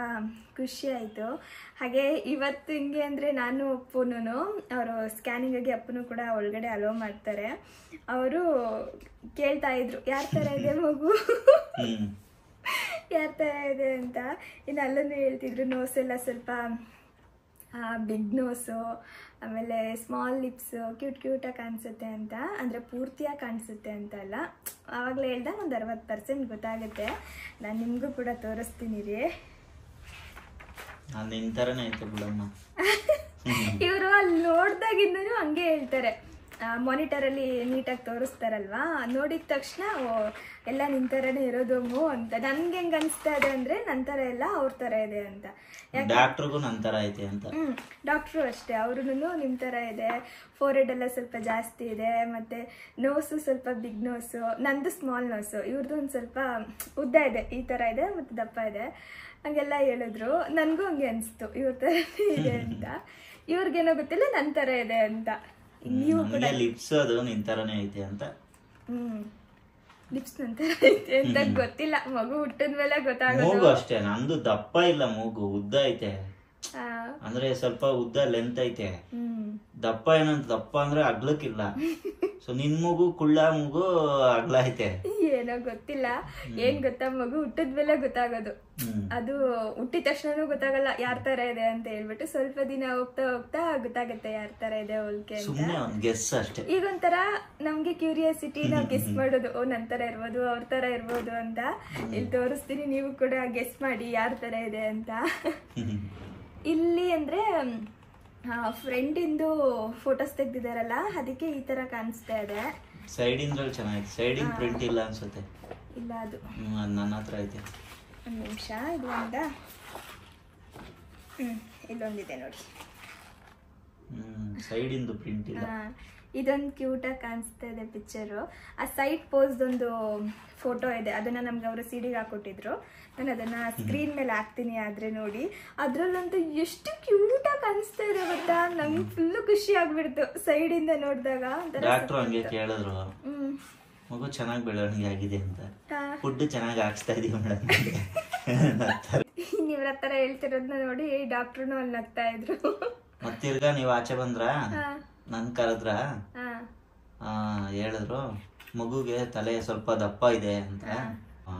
ಖುಷಿ ಆಯಿತು. ಹಾಗೆ ಇವತ್ತು ಹಿಂಗೆ ಅಂದರೆ ನಾನು ಅಪ್ಪನೂ ಅವರು ಸ್ಕ್ಯಾನಿಂಗಾಗಿ ಅಪ್ಪನೂ ಕೂಡ ಒಳಗಡೆ ಅಲೋ ಮಾಡ್ತಾರೆ. ಅವರು ಕೇಳ್ತಾ ಇದ್ರು ಯಾರ ಥರ ಇದೆ ಮಗು, ಯಾರ ಥರ ಇದೆ ಅಂತ. ಇನ್ನು ಅಲ್ಲೂ ಹೇಳ್ತಿದ್ರು ನೋಸ್ ಎಲ್ಲ ಸ್ವಲ್ಪ ಬಿಗ್ ನೋಸು, ಆಮೇಲೆ ಸ್ಮಾಲ್ ಲಿಪ್ಸು, ಕ್ಯೂಟಾಗಿ ಕಾಣಿಸುತ್ತೆ ಅಂತ. ಅಂದರೆ ಪೂರ್ತಿಯಾಗಿ ಕಾಣಿಸುತ್ತೆ ಅಂತ ಅಲ್ಲ, ಆವಾಗಲೇ ಹೇಳ್ದಾಗ ಒಂದು 60% ಗೊತ್ತಾಗುತ್ತೆ. ನಾನು ನಿಮಗೂ ಕೂಡ ತೋರಿಸ್ತೀನಿ ರೀ. ಇವರು ಅಲ್ಲಿ ನೋಡ್ದಾಗಿಂದನೂ ಹಂಗೆ ಹೇಳ್ತಾರೆ. ಮಾನಿಟರಲ್ಲಿ ನೀಟಾಗಿ ತೋರಿಸ್ತಾರಲ್ವಾ, ನೋಡಿದ ತಕ್ಷಣ ಎಲ್ಲ ನಿನ್ನ ಥರನೇ ಇರೋದಮ್ಮು ಅಂತ. ನನ್ಗೆ ಹೆಂಗೆ ಅನಿಸ್ತಾ ಇದೆ ಅಂದರೆ ನನ್ನ ಥರ ಎಲ್ಲ ಅವ್ರ ಥರ ಇದೆ ಅಂತ.
ಡಾಕ್ಟ್ರಿಗೂ ನನ್ನ ಥರ ಐತೆ ಅಂತ.
ಡಾಕ್ಟ್ರು ಅಷ್ಟೇ, ಅವ್ರೂ ನಿಮ್ಮ ಥರ ಇದೆ. ಫೋರ್ಹೆಡ್ ಎಲ್ಲ ಸ್ವಲ್ಪ ಜಾಸ್ತಿ ಇದೆ, ಮತ್ತು ನೋಸು ಸ್ವಲ್ಪ ಬಿಗ್ ನೋಸು, ನಂದು ಸ್ಮಾಲ್ ನೋಸು, ಇವ್ರದ್ದು ಒಂದು ಸ್ವಲ್ಪ ಉದ್ದ ಇದೆ, ಈ ಥರ ಇದೆ, ಮತ್ತು ದಪ್ಪ ಇದೆ, ಹಂಗೆಲ್ಲ ಹೇಳಿದ್ರು. ನನಗೂ ಹಂಗೆ ಅನಿಸ್ತು ಇವ್ರ ಥರ ಇದೆ ಅಂತ. ಇವ್ರಿಗೇನೋ ಗೊತ್ತಿಲ್ಲ ನನ್ನ ಥರ ಇದೆ ಅಂತ. ನೀವು ಕೂಡ
ಲಿಪ್ಸ್ ಅದು ನಿನ್ ತರನೇ ಐತೆ ಅಂತ.
ಲಿಪ್ಸ್ ನಂತರ ಐತೆ ಅಂತ ಗೊತ್ತಿಲ್ಲ, ಮಗು ಹುಟ್ಟಿದ್ಮೇಲೆ ಗೊತ್ತಾಗೋದು.
ಮೂಗು ಅಷ್ಟೇ, ನಂದು ದಪ್ಪ ಇಲ್ಲ, ಮೂಗು ಉದ್ದ ಐತೆ. ಅಂದ್ರೆ ಸ್ವಲ್ಪ ಉದ್ದ ಲೆಂತ್ ಐತೆ. ದಪ್ಪ ಏನಂತ, ದಪ್ಪ ಅಂದ್ರೆ ಅಗ್ಲಕ್ಕಿಲ್ಲ. ಸೊ ನಿನ್ ಮೂಗು ಕುಳ್ಳ ಮೂಗು ಅಗ್ಲ ಐತೆ.
ಏನೋ ಗೊತ್ತಿಲ್ಲ. ಏನ್ ಗೊತ್ತಾ, ಮಗು ಹುಟ್ಟಿದ್ಮೇಲೆ ಗೊತ್ತಾಗೋದು. ಅದು ಹುಟ್ಟಿದ ತಕ್ಷಣನೂ ಗೊತ್ತಾಗಲ್ಲ ಯಾರ ತರ ಇದೆ ಅಂತ ಹೇಳ್ಬಿಟ್ಟು, ಸ್ವಲ್ಪ ದಿನ ಹೋಗ್ತಾ ಹೋಗ್ತಾ ಗೊತ್ತಾಗುತ್ತೆ ಯಾರ ತರ ಇದೆ ಹೋಲ್ಕೆ ಅಂತ. ಈಗೊಂಥರ ನಮ್ಗೆ ಕ್ಯೂರಿಯಾಸಿಟಿ, ನಾವು ಗೆಸ್ ಮಾಡೋದು, ಓ ನನ್ ತರ ಇರ್ಬೋದು, ಅವ್ರ ತರ ಇರ್ಬೋದು ಅಂತ. ಇಲ್ಲಿ ತೋರಿಸ್ತೀನಿ, ನೀವು ಕೂಡ ಗೆಸ್ ಮಾಡಿ ಯಾರ ತರ ಇದೆ ಅಂತ. ಇಲ್ಲಿ ಅಂದ್ರೆ ಫ್ರೆಂಡಿಂದು ಫೋಟೋಸ್ ತೆಗ್ದಿದಾರಲ್ಲ, ಅದಕ್ಕೆ ಈ ತರ ಕಾಣಿಸ್ತಾ ಇದೆ.
ಸೈಡ್ ಇಂದ್ರಲ್ಲಿ ಚೆನ್ನಾಗಿದೆ, ಸೈಡ್ ಇನ್ ಪ್ರಿಂಟ್ ಇಲ್ಲ ಅನ್ಸುತ್ತೆ.
ಇಲ್ಲ, ಅದು
ನನ್ನ ಹತ್ರ ಐತೆ.
ಒಂದು ನಿಮಿಷ, ಇದು ಒಂದ ಇಲ್ಲೊಂದಿದೆ ನೋಡಿ.
ಸೈಡ್ ಇಂದು ಪ್ರಿಂಟ್ ಇಲ್ಲ.
ಇದೊಂದು ಕ್ಯೂಟಾಗಿ ಕಾಣಿಸ್ತಾ ಇದೆ ಪಿಕ್ಚರು. ಆ ಸೈಡ್ ಪೋಸ್ದೊಂದು ಫೋಟೋ ಇದೆ, ಅದನ್ನ ನಮ್ಗೆ ಅವರು ಸಿಡಿಗೆ ಹಾಕೊಟ್ಟಿದ್ರು. ನಾನು ಅದನ್ನ ಸ್ಕ್ರೀನ್ ಮೇಲೆ ಹಾಕ್ತೀನಿ, ಆದ್ರೆ ನೋಡಿ. ಅದ್ರಲ್ಲಂತೂ ಎಷ್ಟು ಕ್ಯೂಟಾಗಿ ಕಾಣಿಸ್ತಾ ಇದೆ ಗೊತ್ತಾ, ನಂಗೆ ಫುಲ್ಲು ಖುಷಿ ಆಗ್ಬಿಡ್ತು ಸೈಡ್ ಇಂದ ನೋಡಿದಾಗ.
ಡಾಕ್ಟ್ರು ಹಂಗೆ ಕೇಳಿದ್ರು, ಮಗು ಚೆನ್ನಾಗಿ ಬೆಳವಣಿಗೆ ಆಗಿದೆ ಅಂತ, ಫುಡ್ ಚೆನ್ನಾಗಿ ಹಾಕ್ಸ್ತಾ ಇದೀವಿ ಮೇಡಮ್.
ನೀವ್ರ ಹತ್ರ ಹೇಳ್ತಿರೋದನ್ನ ನೋಡಿ ಡಾಕ್ಟ್ರುನು ಅಲ್ಲಿ ನಗ್ತಾ ಇದ್ರು.
ಮತ್ತಿರ್ಗ ನೀವ್ ಆಚೆ ಬಂದ್ರ, ನನ್ ಕರೆದ್ರ, ಹೇಳಿದ್ರು ಮಗುಗೆ ತಲೆ ಸ್ವಲ್ಪ ದಪ್ಪ ಇದೆ ಅಂತ.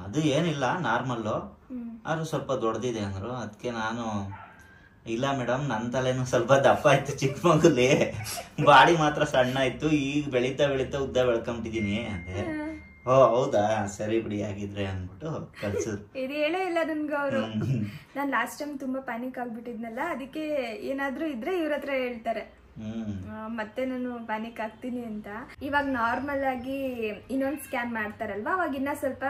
ಅದು ಏನಿಲ್ಲ, ನಾರ್ಮಲ್ಲು, ಆದ್ರೂ ಸ್ವಲ್ಪ ದೊಡ್ಡದಿದೆ ಅಂದ್ರು. ಅದಕ್ಕೆ ನಾನು, ಇಲ್ಲ ಮೇಡಮ್ ನನ್ನ ತಲೆನೂ ಸ್ವಲ್ಪ ದಪ್ಪ ಆಯ್ತು, ಚಿಕ್ಕ ಮಗುಲಿ ಬಾಡಿ ಮಾತ್ರ ಸಣ್ಣ ಇತ್ತು, ಈಗ ಬೆಳೀತಾ ಬೆಳೀತಾ ಉದ್ದ ಬೆಳ್ಕೊಂಬಿಟ್ಟಿದೀನಿ ಅಂದೆ. ಓ ಹೌದಾ, ಸರಿ ಬಿಡಿ ಆಗಿದ್ರೆ ಅಂದ್ಬಿಟ್ಟು ಕಳ್ಸಿದ್ರು.
ಇದು ಹೇಳೇ ಇಲ್ಲ ನನ್ಗೆ ಅವರು. ನಾನು ಲಾಸ್ಟ್ ಟೈಮ್ ತುಂಬಾ ಪ್ಯಾನಿಕ್ ಆಗ್ಬಿಟ್ಟಿದ್ನಲ್ಲ, ಅದಕ್ಕೆ ಏನಾದ್ರೂ ಇದ್ರೆ ಇವ್ರ ಹತ್ರ ಹೇಳ್ತಾರೆ, ಮತ್ತೆ ನಾನು ಪ್ಯಾನಿಕ್ ಆಗ್ತೀನಿ ಅಂತ. ಇವಾಗ ನಾರ್ಮಲ್ ಆಗಿ ಇನ್ನೊಂದು ಸ್ಕ್ಯಾನ್ ಮಾಡ್ತಾರಲ್ವಾ, ಅವಾಗ ಇನ್ನ ಸ್ವಲ್ಪ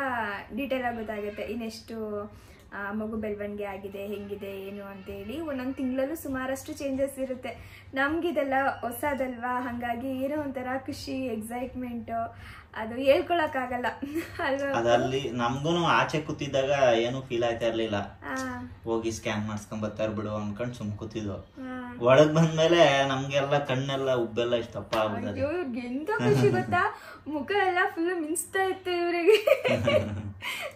ಡೀಟೇಲ್ ಆಗಿ ಗೊತ್ತಾಗುತ್ತೆ ಇನ್ನೆಷ್ಟು ಮಗು ಬೆಳವಣಿಗೆ ಆಗಿದೆ, ಹೆಂಗಿದೆ ಏನು ಅಂತೇಳಿ. ಒಂದೊಂದು ತಿಂಗಳಲ್ಲೂ ಸುಮಾರಷ್ಟು ಚೇಂಜಸ್ ಇರುತ್ತೆ. ನಮ್ಗಿದೆಲ್ಲ ಹೊಸದಲ್ವಾ, ಹಾಗಾಗಿ ಏನೋ ಒಂಥರ ಖುಷಿ, ಎಕ್ಸೈಟ್ಮೆಂಟು, ಅದು ಹೇಳ್ಕೊಳಕ್ಕಾಗಲ್ಲ ಅಲ್ವಾ.
ಅದಲ್ಲಿ ನಮ್ಗೂ ಆಚೆ ಕೂತಿದ್ದಾಗ ಏನು ಫೀಲ್ ಆಯ್ತಾ ಇರ್ಲಿಲ್ಲ, ಹೋಗಿ ಸ್ಕ್ಯಾನ್ ಮಾಡಿಸ್ಕೊಂಡ್ ಬರ್ತಾರ ಬಿಡು ಅನ್ಕೊಂಡ್ ಸುಮ್ ಕೂತಿದ್ವು. ಒಳಗ್ ಬಂದ್ಮೇಲೆ ನಮ್ಗೆಲ್ಲ ಕಣ್ಣೆಲ್ಲ ಉಬ್ಬೆಲ್ಲ ಇಷ್ಟಪ್ಪ ಆಗ್ಬಿಟ್ಟದೆ.
ಇವ್ರಿಗೆ ಎಂತ ಖುಷಿ ಗೊತ್ತಾ, ಮುಖ ಎಲ್ಲ ಫುಲ್ ಮಿಂಚ್ತಾ ಇತ್ತು ಇವರಿಗೆ.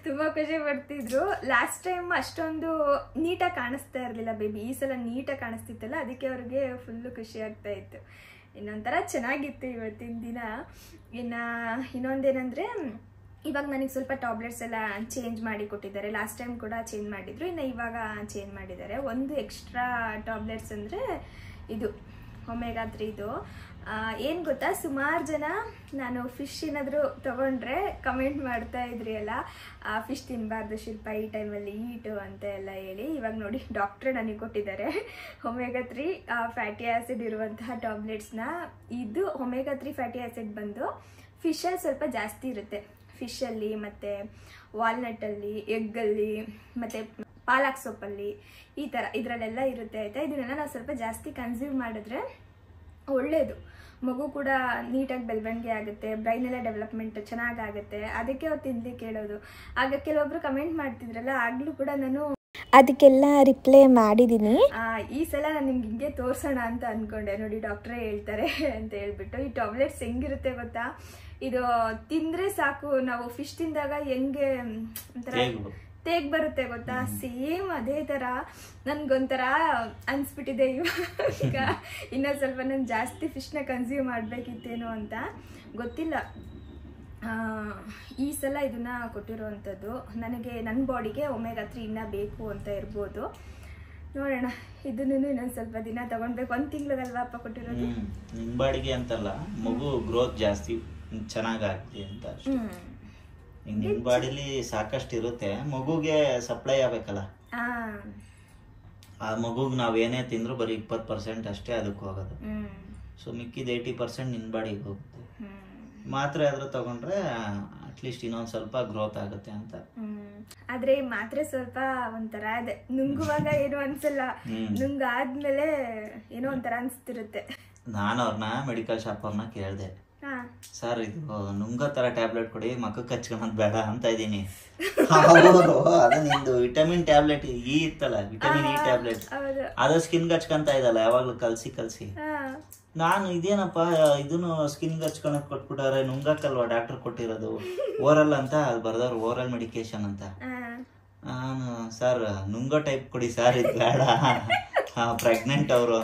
ತುಂಬಾ ಖುಷಿ ಪಡ್ತಿದ್ರು. ಲಾಸ್ಟ್ ಟೈಮ್ ಅಷ್ಟೊಂದು ನೀಟಾಗಿ ಕಾಣಿಸ್ತಾ ಇರ್ಲಿಲ್ಲ ಬೇಬಿ, ಈ ಸಲ ನೀಟಾಗಿ ಕಾಣಿಸ್ತಿತ್ತಲ್ಲ, ಅದಕ್ಕೆ ಅವ್ರಿಗೆ ಫುಲ್ಲು ಖುಷಿ ಆಗ್ತಾ ಇತ್ತು. ಇನ್ನೊಂಥರ ಚೆನ್ನಾಗಿತ್ತು ಇವತ್ತಿನ ದಿನ. ಇನ್ನೊಂದೇನಂದ್ರೆ ಇವಾಗ ನನಗೆ ಸ್ವಲ್ಪ ಟ್ಯಾಬ್ಲೆಟ್ಸ್ ಎಲ್ಲ ಚೇಂಜ್ ಮಾಡಿ ಕೊಟ್ಟಿದ್ದಾರೆ. ಲಾಸ್ಟ್ ಟೈಮ್ ಕೂಡ ಚೇಂಜ್ ಮಾಡಿದ್ರು, ಇನ್ನು ಇವಾಗ ಚೇಂಜ್ ಮಾಡಿದ್ದಾರೆ. ಒಂದು ಎಕ್ಸ್ಟ್ರಾ ಟ್ಯಾಬ್ಲೆಟ್ಸ್ ಅಂದರೆ ಇದು ಒಮೆಗಾ 3ದು. ಏನು ಗೊತ್ತಾ, ಸುಮಾರು ಜನ ನಾನು ಫಿಶ್ ಏನಾದರೂ ತೊಗೊಂಡ್ರೆ ಕಮೆಂಟ್ ಮಾಡ್ತಾ ಇದ್ರಿ ಅಲ್ಲ, ಫಿಶ್ ತಿನ್ನಬಾರ್ದು ಶಿಲ್ಪ ಈ ಟೈಮಲ್ಲಿ ಹೀಟು ಅಂತ ಎಲ್ಲ ಹೇಳಿ. ಇವಾಗ ನೋಡಿ ಡಾಕ್ಟ್ರೇ ನನಗೆ ಕೊಟ್ಟಿದ್ದಾರೆ ಒಮೆಗಾ 3 ಫ್ಯಾಟಿ ಆ್ಯಸಿಡ್ ಇರುವಂತಹ ಟ್ಯಾಬ್ಲೆಟ್ಸ್ನ. ಇದು ಒಮೆಗಾ 3 ಫ್ಯಾಟಿ ಆ್ಯಸಿಡ್ ಬಂದು ಫಿಶಲ್ಲಿ ಸ್ವಲ್ಪ ಜಾಸ್ತಿ ಇರುತ್ತೆ. ಫಿಶಲ್ಲಿ ಮತ್ತು ವಾಲ್ನಟ್ಟಲ್ಲಿ, ಎಗ್ಗಲ್ಲಿ, ಮತ್ತು ಪಾಲಕ್ ಸೊಪ್ಪಲ್ಲಿ, ಈ ಥರ ಇದರಲ್ಲೆಲ್ಲ ಇರುತ್ತೆ ಆಯಿತಾ. ಇದನ್ನೆಲ್ಲ ನಾವು ಸ್ವಲ್ಪ ಜಾಸ್ತಿ ಕನ್ಸ್ಯೂಮ್ ಮಾಡಿದ್ರೆ ಒಳ್ಳೆಯದು. ಮಗು ಕೂಡ ನೀಟಾಗಿ ಬೆಳವಣಿಗೆ ಆಗುತ್ತೆ, ಬ್ರೈನ್ ಎಲ್ಲ ಡೆವಲಪ್ಮೆಂಟ್ ಚೆನ್ನಾಗಾಗುತ್ತೆ. ಅದಕ್ಕೆ ಅವ್ರು ತಿನ್ಲಿಕ್ಕೆ ಹೇಳೋದು. ಆಗ ಕೆಲವೊಬ್ರು ಕಮೆಂಟ್ ಮಾಡ್ತಿದ್ರಲ್ಲ, ಆಗಲೂ ಕೂಡ ನಾನು
ಅದಕ್ಕೆಲ್ಲ ರಿಪ್ಲೈ ಮಾಡಿದ್ದೀನಿ.
ಈ ಸಲ ನಾನು ನಿಮ್ಗೆ ಹಿಂಗೆ ತೋರಿಸೋಣ ಅಂತ ಅಂದ್ಕೊಂಡೆ. ನೋಡಿ ಡಾಕ್ಟ್ರೇ ಹೇಳ್ತಾರೆ ಅಂತ ಹೇಳ್ಬಿಟ್ಟು. ಈ ಟ್ಯಾಬ್ಲೆಟ್ಸ್ ಹೆಂಗಿರುತ್ತೆ ಗೊತ್ತಾ, ಇದು ತಿಂದರೆ ಸಾಕು, ನಾವು ಫಿಶ್ ತಿಂದಾಗ ಹೆಂಗೆ ಒಂಥರ ತೇಗ್ ಬರುತ್ತೆ ಗೊತ್ತಾ, ಸೇಮ್ ಅದೇ ಥರ ನನ್ಗೊಂಥರ ಅನ್ಸ್ಬಿಟ್ಟಿದೆ ಇವಾಗ. ಇನ್ನೊಂದು ಸ್ವಲ್ಪ ನಾನು ಜಾಸ್ತಿ ಫಿಶ್ನ ಕನ್ಸ್ಯೂಮ್ ಮಾಡಬೇಕಿತ್ತೇನೋ ಅಂತ ಗೊತ್ತಿಲ್ಲ. ಈ ಸಲ ಇದನ್ನ ಕೊಟ್ಟಿರೋವಂಥದ್ದು ನನಗೆ, ನನ್ನ ಬಾಡಿಗೆ ಒಮೆಗಾ 3 ಇನ್ನೂ ಬೇಕು ಅಂತ ಇರ್ಬೋದು. ನೋಡೋಣ, ಇದನ್ನು ಇನ್ನೊಂದು ಸ್ವಲ್ಪ ದಿನ ತಗೊಳ್ಬೇಕು. 1 ತಿಂಗಳಲ್ವಾ ಅಪ್ಪ ಕೊಟ್ಟಿರೋದು?
ನಿಮ್ಮ ಬಾಡಿಗೆ ಅಂತಲ್ಲ, ಮಗು ಗ್ರೋತ್ ಜಾಸ್ತಿ ಚೆನ್ನಾಗಾಗ್ತಿ ಅಂತ. ನಿಮ್ಮ ಬಾಡಿಲಿ ಸಾಕಷ್ಟು ಇರುತ್ತೆ, ಮಗುಗೆ ಸಪ್ಲೈ ಆಗ್ಬೇಕಲ್ಲ. ಆ ಮಗುಗೆ ನಾವೇನೇ ತಿಂದ್ರು ಬರೀ 20% ಅಷ್ಟೇ ಅದಕ್ಕೆ ಹೋಗೋದು. ಸೊ ಮಿಕ್ಕಿದ 80% ನಿನ್ನ ಬಾಡಿಗೆ ಹೋಗುತ್ತೆ. ಮಾತ್ರೆ ಆದ್ರೂ ತಗೊಂಡ್ರೆ ಅಟ್ಲೀಸ್ಟ್ ಇನ್ನೊಂದು ಸ್ವಲ್ಪ ಗ್ರೋತ್ ಆಗುತ್ತೆ ಅಂತ.
ಆದ್ರೆ ಮಾತ್ರೆ ಸ್ವಲ್ಪ ಒಂಥರ ಅದೇ ನುಂಗುವಾಗ ಏನು ಅನ್ಸಲ್ಲ, ನುಂಗಾದ್ಮೇಲೆ ಏನೋ ಒಂಥರ ಅನ್ಸ್ತಿರುತ್ತೆ. ನಾನು
ಅವ್ರನ್ನ ಮೆಡಿಕಲ್ ಶಾಪ್ ಅವ್ರನ್ನ ಕೇಳಿದೆ, ಸರ್ ಇದು ನುಂಗೋ ತರ ಟ್ಯಾಬ್ಲೆಟ್ ಕೊಡಿ, ಮಕ್ಕಕ್ಕೆ ಹಚ್ಕೊಳೋದ್ ಬೇಡ ಅಂತ ಇದೀನಿ. ಅವರು ಅದು ನಿಂದು ವಿಟಮಿನ್ ಟ್ಯಾಬ್ಲೆಟ್ ಈ ಇತ್ತಲ್ಲ, ವಿಟಮಿನ್ ಇ ಟ್ಯಾಬ್ಲೆಟ್, ಅದು ಸ್ಕಿನ್ಗೆ ಹಚ್ಕೊಂತ ಇದಲ್ಲ ಯಾವಾಗ್ಲೂ ಕಲ್ಸಿ. ನಾನು ಇದೇನಪ್ಪ ಇದನ್ನು ಸ್ಕಿನ್ಗೆ ಹಚ್ಕೊಳಕ್ ಕೊಟ್ಬಿಟ್ಟಾರೆ, ನುಂಗಕ್ಕಲ್ವಾ ಡಾಕ್ಟರ್ ಕೊಟ್ಟಿರೋದು, ಓರಲ್ ಅಂತ ಅದು ಬರ್ದವ್ರು, ಓರಲ್ ಮೆಡಿಕೇಶನ್ ಅಂತ. ನಾನು ಸರ್ ನುಂಗೋ ಟೈಪ್ ಕೊಡಿ ಸರ್, ಇದು ಬೇಡ, ಪ್ರೆಗ್ನೆಂಟ್ ಅವರು,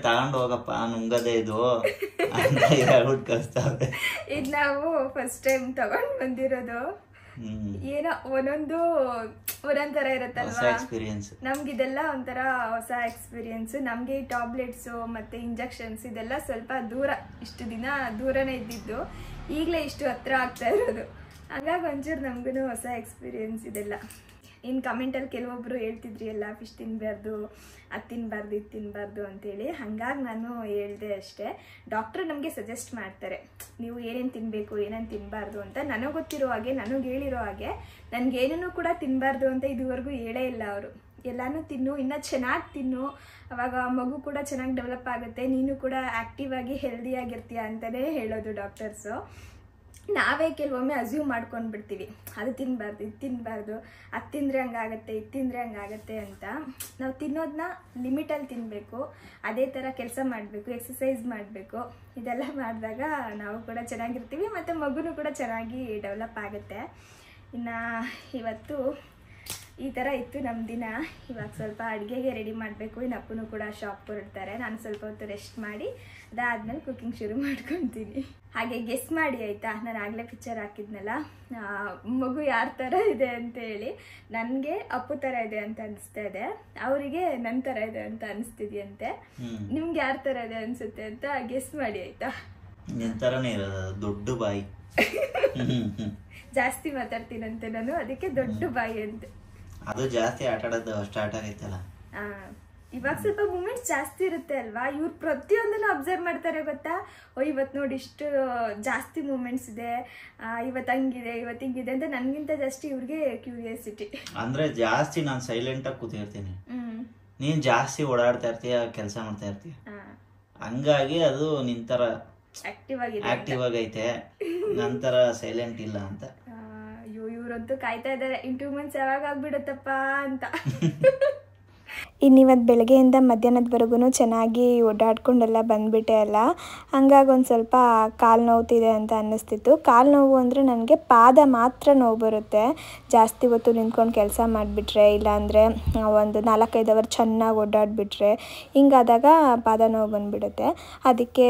ತಗೊಂಡು ಹೋಗಪ್ಪ ನುಂಗದೆ ಇದು ಅಂತ ಹೇಳ್ಬಿಟ್ಟು ಕಳಿಸ್ತಾವೆ.
ಇದು ನಾವು ಫಸ್ಟ್ ಟೈಮ್ ತಗೊಂಡ್ ಬಂದಿರೋದು. ಏನೋ ಒಂದೊಂದೊಂದೊಂಥರ ಇರುತ್ತಲ್ವಾ ಎಕ್ಸ್ಪೀರಿಯನ್ಸ್. ನಮ್ಗಿದೆಲ್ಲ ಒಂಥರ ಹೊಸ ಎಕ್ಸ್ಪೀರಿಯನ್ಸ್. ನಮ್ಗೆ ಈ ಟಾಬ್ಲೆಟ್ಸು ಮತ್ತೆ ಇಂಜೆಕ್ಷನ್ಸ್ ಇದೆಲ್ಲ ಸ್ವಲ್ಪ ದೂರ, ಇಷ್ಟು ದಿನ ದೂರನೇ ಇದ್ದಿದ್ದು, ಈಗಲೇ ಇಷ್ಟು ಹತ್ರ ಆಗ್ತಾ ಇರೋದು. ಹಂಗಾಗಿ ಒಂಚೂರು ನಮಗೂ ಹೊಸ ಎಕ್ಸ್ಪೀರಿಯನ್ಸ್ ಇದೆಲ್ಲ. ಇನ್ನು ಕಮೆಂಟಲ್ಲಿ ಕೆಲವೊಬ್ರು ಹೇಳ್ತಿದ್ರಿ ಎಲ್ಲ ಫಿಶ್ ತಿನ್ನಬಾರ್ದು, ಅದು ತಿನ್ನಬಾರ್ದು, ಇದು ತಿನ್ನಬಾರ್ದು ಅಂತೇಳಿ. ಹಾಗಾಗಿ ನಾನು ಹೇಳಿದೆ ಅಷ್ಟೇ. ಡಾಕ್ಟ್ರು ನಮಗೆ ಸಜೆಸ್ಟ್ ಮಾಡ್ತಾರೆ ನೀವು ಏನೇನು ತಿನ್ನಬೇಕು, ಏನೇನು ತಿನ್ನಬಾರ್ದು ಅಂತ. ನನಗೆ ಗೊತ್ತಿರೋ ಹಾಗೆ, ನನಗೆ ಹೇಳಿರೋ ಹಾಗೆ ನನಗೇನೂ ಕೂಡ ತಿನ್ನಬಾರ್ದು ಅಂತ ಇದುವರೆಗೂ ಹೇಳೇ ಇಲ್ಲ ಅವರು. ಎಲ್ಲನೂ ತಿನ್ನು, ಇನ್ನೂ ಚೆನ್ನಾಗಿ ತಿನ್ನು, ಅವಾಗ ಮಗು ಕೂಡ ಚೆನ್ನಾಗಿ ಡೆವಲಪ್ ಆಗುತ್ತೆ, ನೀನು ಕೂಡ ಆ್ಯಕ್ಟಿವ್ ಆಗಿ ಹೆಲ್ದಿಯಾಗಿರ್ತೀಯ ಅಂತಲೇ ಹೇಳೋದು ಡಾಕ್ಟರ್ಸು. ನಾವೇ ಕೆಲವೊಮ್ಮೆ ಅಸ್ಯೂಮ್ ಮಾಡ್ಕೊಂಡ್ಬಿಡ್ತೀವಿ, ಅದು ತಿನ್ನಬಾರ್ದು, ಇದು ತಿನ್ನಬಾರ್ದು, ಅದು ತಿಂದರೆ ಹಂಗಾಗತ್ತೆ, ಇದು ತಿಂದರೆ ಹಂಗಾಗತ್ತೆ ಅಂತ. ನಾವು ತಿನ್ನೋದನ್ನ ಲಿಮಿಟಲ್ಲಿ ತಿನ್ನಬೇಕು, ಅದೇ ಥರ ಕೆಲಸ ಮಾಡಬೇಕು, ಎಕ್ಸಸೈಸ್ ಮಾಡಬೇಕು. ಇದೆಲ್ಲ ಮಾಡಿದಾಗ ನಾವು ಕೂಡ ಚೆನ್ನಾಗಿರ್ತೀವಿ ಮತ್ತು ಮಗುನೂ ಕೂಡ ಚೆನ್ನಾಗಿ ಡೆವಲಪ್ ಆಗುತ್ತೆ. ಇನ್ನು ಇವತ್ತು ಈ ಥರ ಇತ್ತು ನಮ್ಮ ದಿನ. ಇವಾಗ ಸ್ವಲ್ಪ ಅಡುಗೆಗೆ ರೆಡಿ ಮಾಡಬೇಕು. ಇನ್ನು ಅಪ್ಪನೂ ಕೂಡ ಶಾಪ್ ಹೊರಡ್ತಾರೆ. ನಾನು ಸ್ವಲ್ಪ ಹೊತ್ತು ರೆಸ್ಟ್ ಮಾಡಿ ಅದಾದ್ಮೇಲೆ ಕುಕಿಂಗ್ ಶುರು ಮಾಡ್ಕೊತೀನಿ. ಹಾಗೆ ಗೆಸ್ ಮಾಡಿ ಆಯಿತಾ, ನಾನು ಆಗಲೇ ಪಿಕ್ಚರ್ ಹಾಕಿದ್ನಲ್ಲ ಮಗು ಯಾರ ಥರ ಇದೆ ಅಂತ ಹೇಳಿ. ನನಗೆ ಅಪ್ಪು ಥರ ಇದೆ ಅಂತ ಅನಿಸ್ತಾ ಇದೆ, ಅವರಿಗೆ ನನ್ನ ಥರ ಇದೆ ಅಂತ ಅನಿಸ್ತಿದೆಯಂತೆ. ನಿಮ್ಗೆ ಯಾರ ಥರ ಇದೆ ಅನಿಸುತ್ತೆ ಅಂತ ಗೆಸ್ ಮಾಡಿ ಆಯಿತಾ.
ದೊಡ್ಡ ಬಾಯಿ
ಜಾಸ್ತಿ ಮಾತಾಡ್ತೀನಂತೆ ನಾನು, ಅದಕ್ಕೆ ದೊಡ್ಡ ಬಾಯಿ ಅಂತೆ.
ಅದು ಜಾಸ್ತಿ ಆಟ ಆಡೋದು ಸ್ಟಾರ್ಟ್ ಆಗೈತಲ್ಲ,
ಇವಾಗ ಸ್ವಲ್ಪ ಮೂಮೆಂಟ್ಸ್ ಜಾಸ್ತಿ ಇರುತ್ತೆ ಅಲ್ವಾ. ಇವ್ರು ಪ್ರತಿಯೊಂದನ್ನು ಅಬ್ಸರ್ವ್ ಮಾಡ್ತಾರೆ ಗೊತ್ತಾ. ಇವತ್ತು ನೋಡಿ ಇಷ್ಟು ಜಾಸ್ತಿ ಮೂಮೆಂಟ್ಸ್ ಇದೆ, ಇವತ್ತು ಹಂಗಿದೆ, ಇವತ್ತು ಹಿಂಗಿದೆ ಅಂತ. ನನಗಿಂತ ಜಾಸ್ತಿ ಇವ್ರಿಗೆ ಕ್ಯೂರಿಯಾಸಿಟಿ.
ಅಂದ್ರೆ ಜಾಸ್ತಿ ನಾನು ಸೈಲೆಂಟ್ ಆಗಿ ಕೂತಿರ್ತೀನಿ, ನೀನ್ ಜಾಸ್ತಿ ಓಡಾಡ್ತಾ ಇರ್ತೀಯ, ಕೆಲಸ ಮಾಡ್ತಾ ಇರ್ತೀಯ, ಹಂಗಾಗಿ ಅದು ನಿಂತರ ಆಕ್ಟಿವ್ ಆಗೈತೆ, ನಂತರ ಸೈಲೆಂಟ್ ಇಲ್ಲ ಅಂತ.
ಇವ್ರಂತೂ ಕಾಯ್ತಾ ಇದ್ದಾರೆ 2 months ಯಾವಾಗ ಆಗ್ಬಿಡುತ್ತಪ್ಪ ಅಂತ.
ಇನ್ನಿವತ್ತು ಬೆಳಗ್ಗೆಯಿಂದ ಮಧ್ಯಾಹ್ನದವರೆಗೂ ಚೆನ್ನಾಗಿ ಓಡಾಡ್ಕೊಂಡೆಲ್ಲ ಬಂದುಬಿಟ್ಟೆ ಅಲ್ಲ, ಹಂಗಾಗಿ ಒಂದು ಸ್ವಲ್ಪ ಕಾಲು ನೋವ್ತಿದೆ ಅಂತ ಅನ್ನಿಸ್ತಿತ್ತು. ಕಾಲು ನೋವು ಅಂದರೆ ನನಗೆ ಪಾದ ಮಾತ್ರ ನೋವು ಬರುತ್ತೆ. ಜಾಸ್ತಿ ಹೊತ್ತು ನಿಂತ್ಕೊಂಡು ಕೆಲಸ ಮಾಡಿಬಿಟ್ರೆ, ಇಲ್ಲಾಂದರೆ ಒಂದು 4-5 ಅವರ್ ಚೆನ್ನಾಗಿ ಓಡಾಡಿಬಿಟ್ರೆ ಹಿಂಗಾದಾಗ ಪಾದ ನೋವು ಬಂದುಬಿಡುತ್ತೆ. ಅದಕ್ಕೆ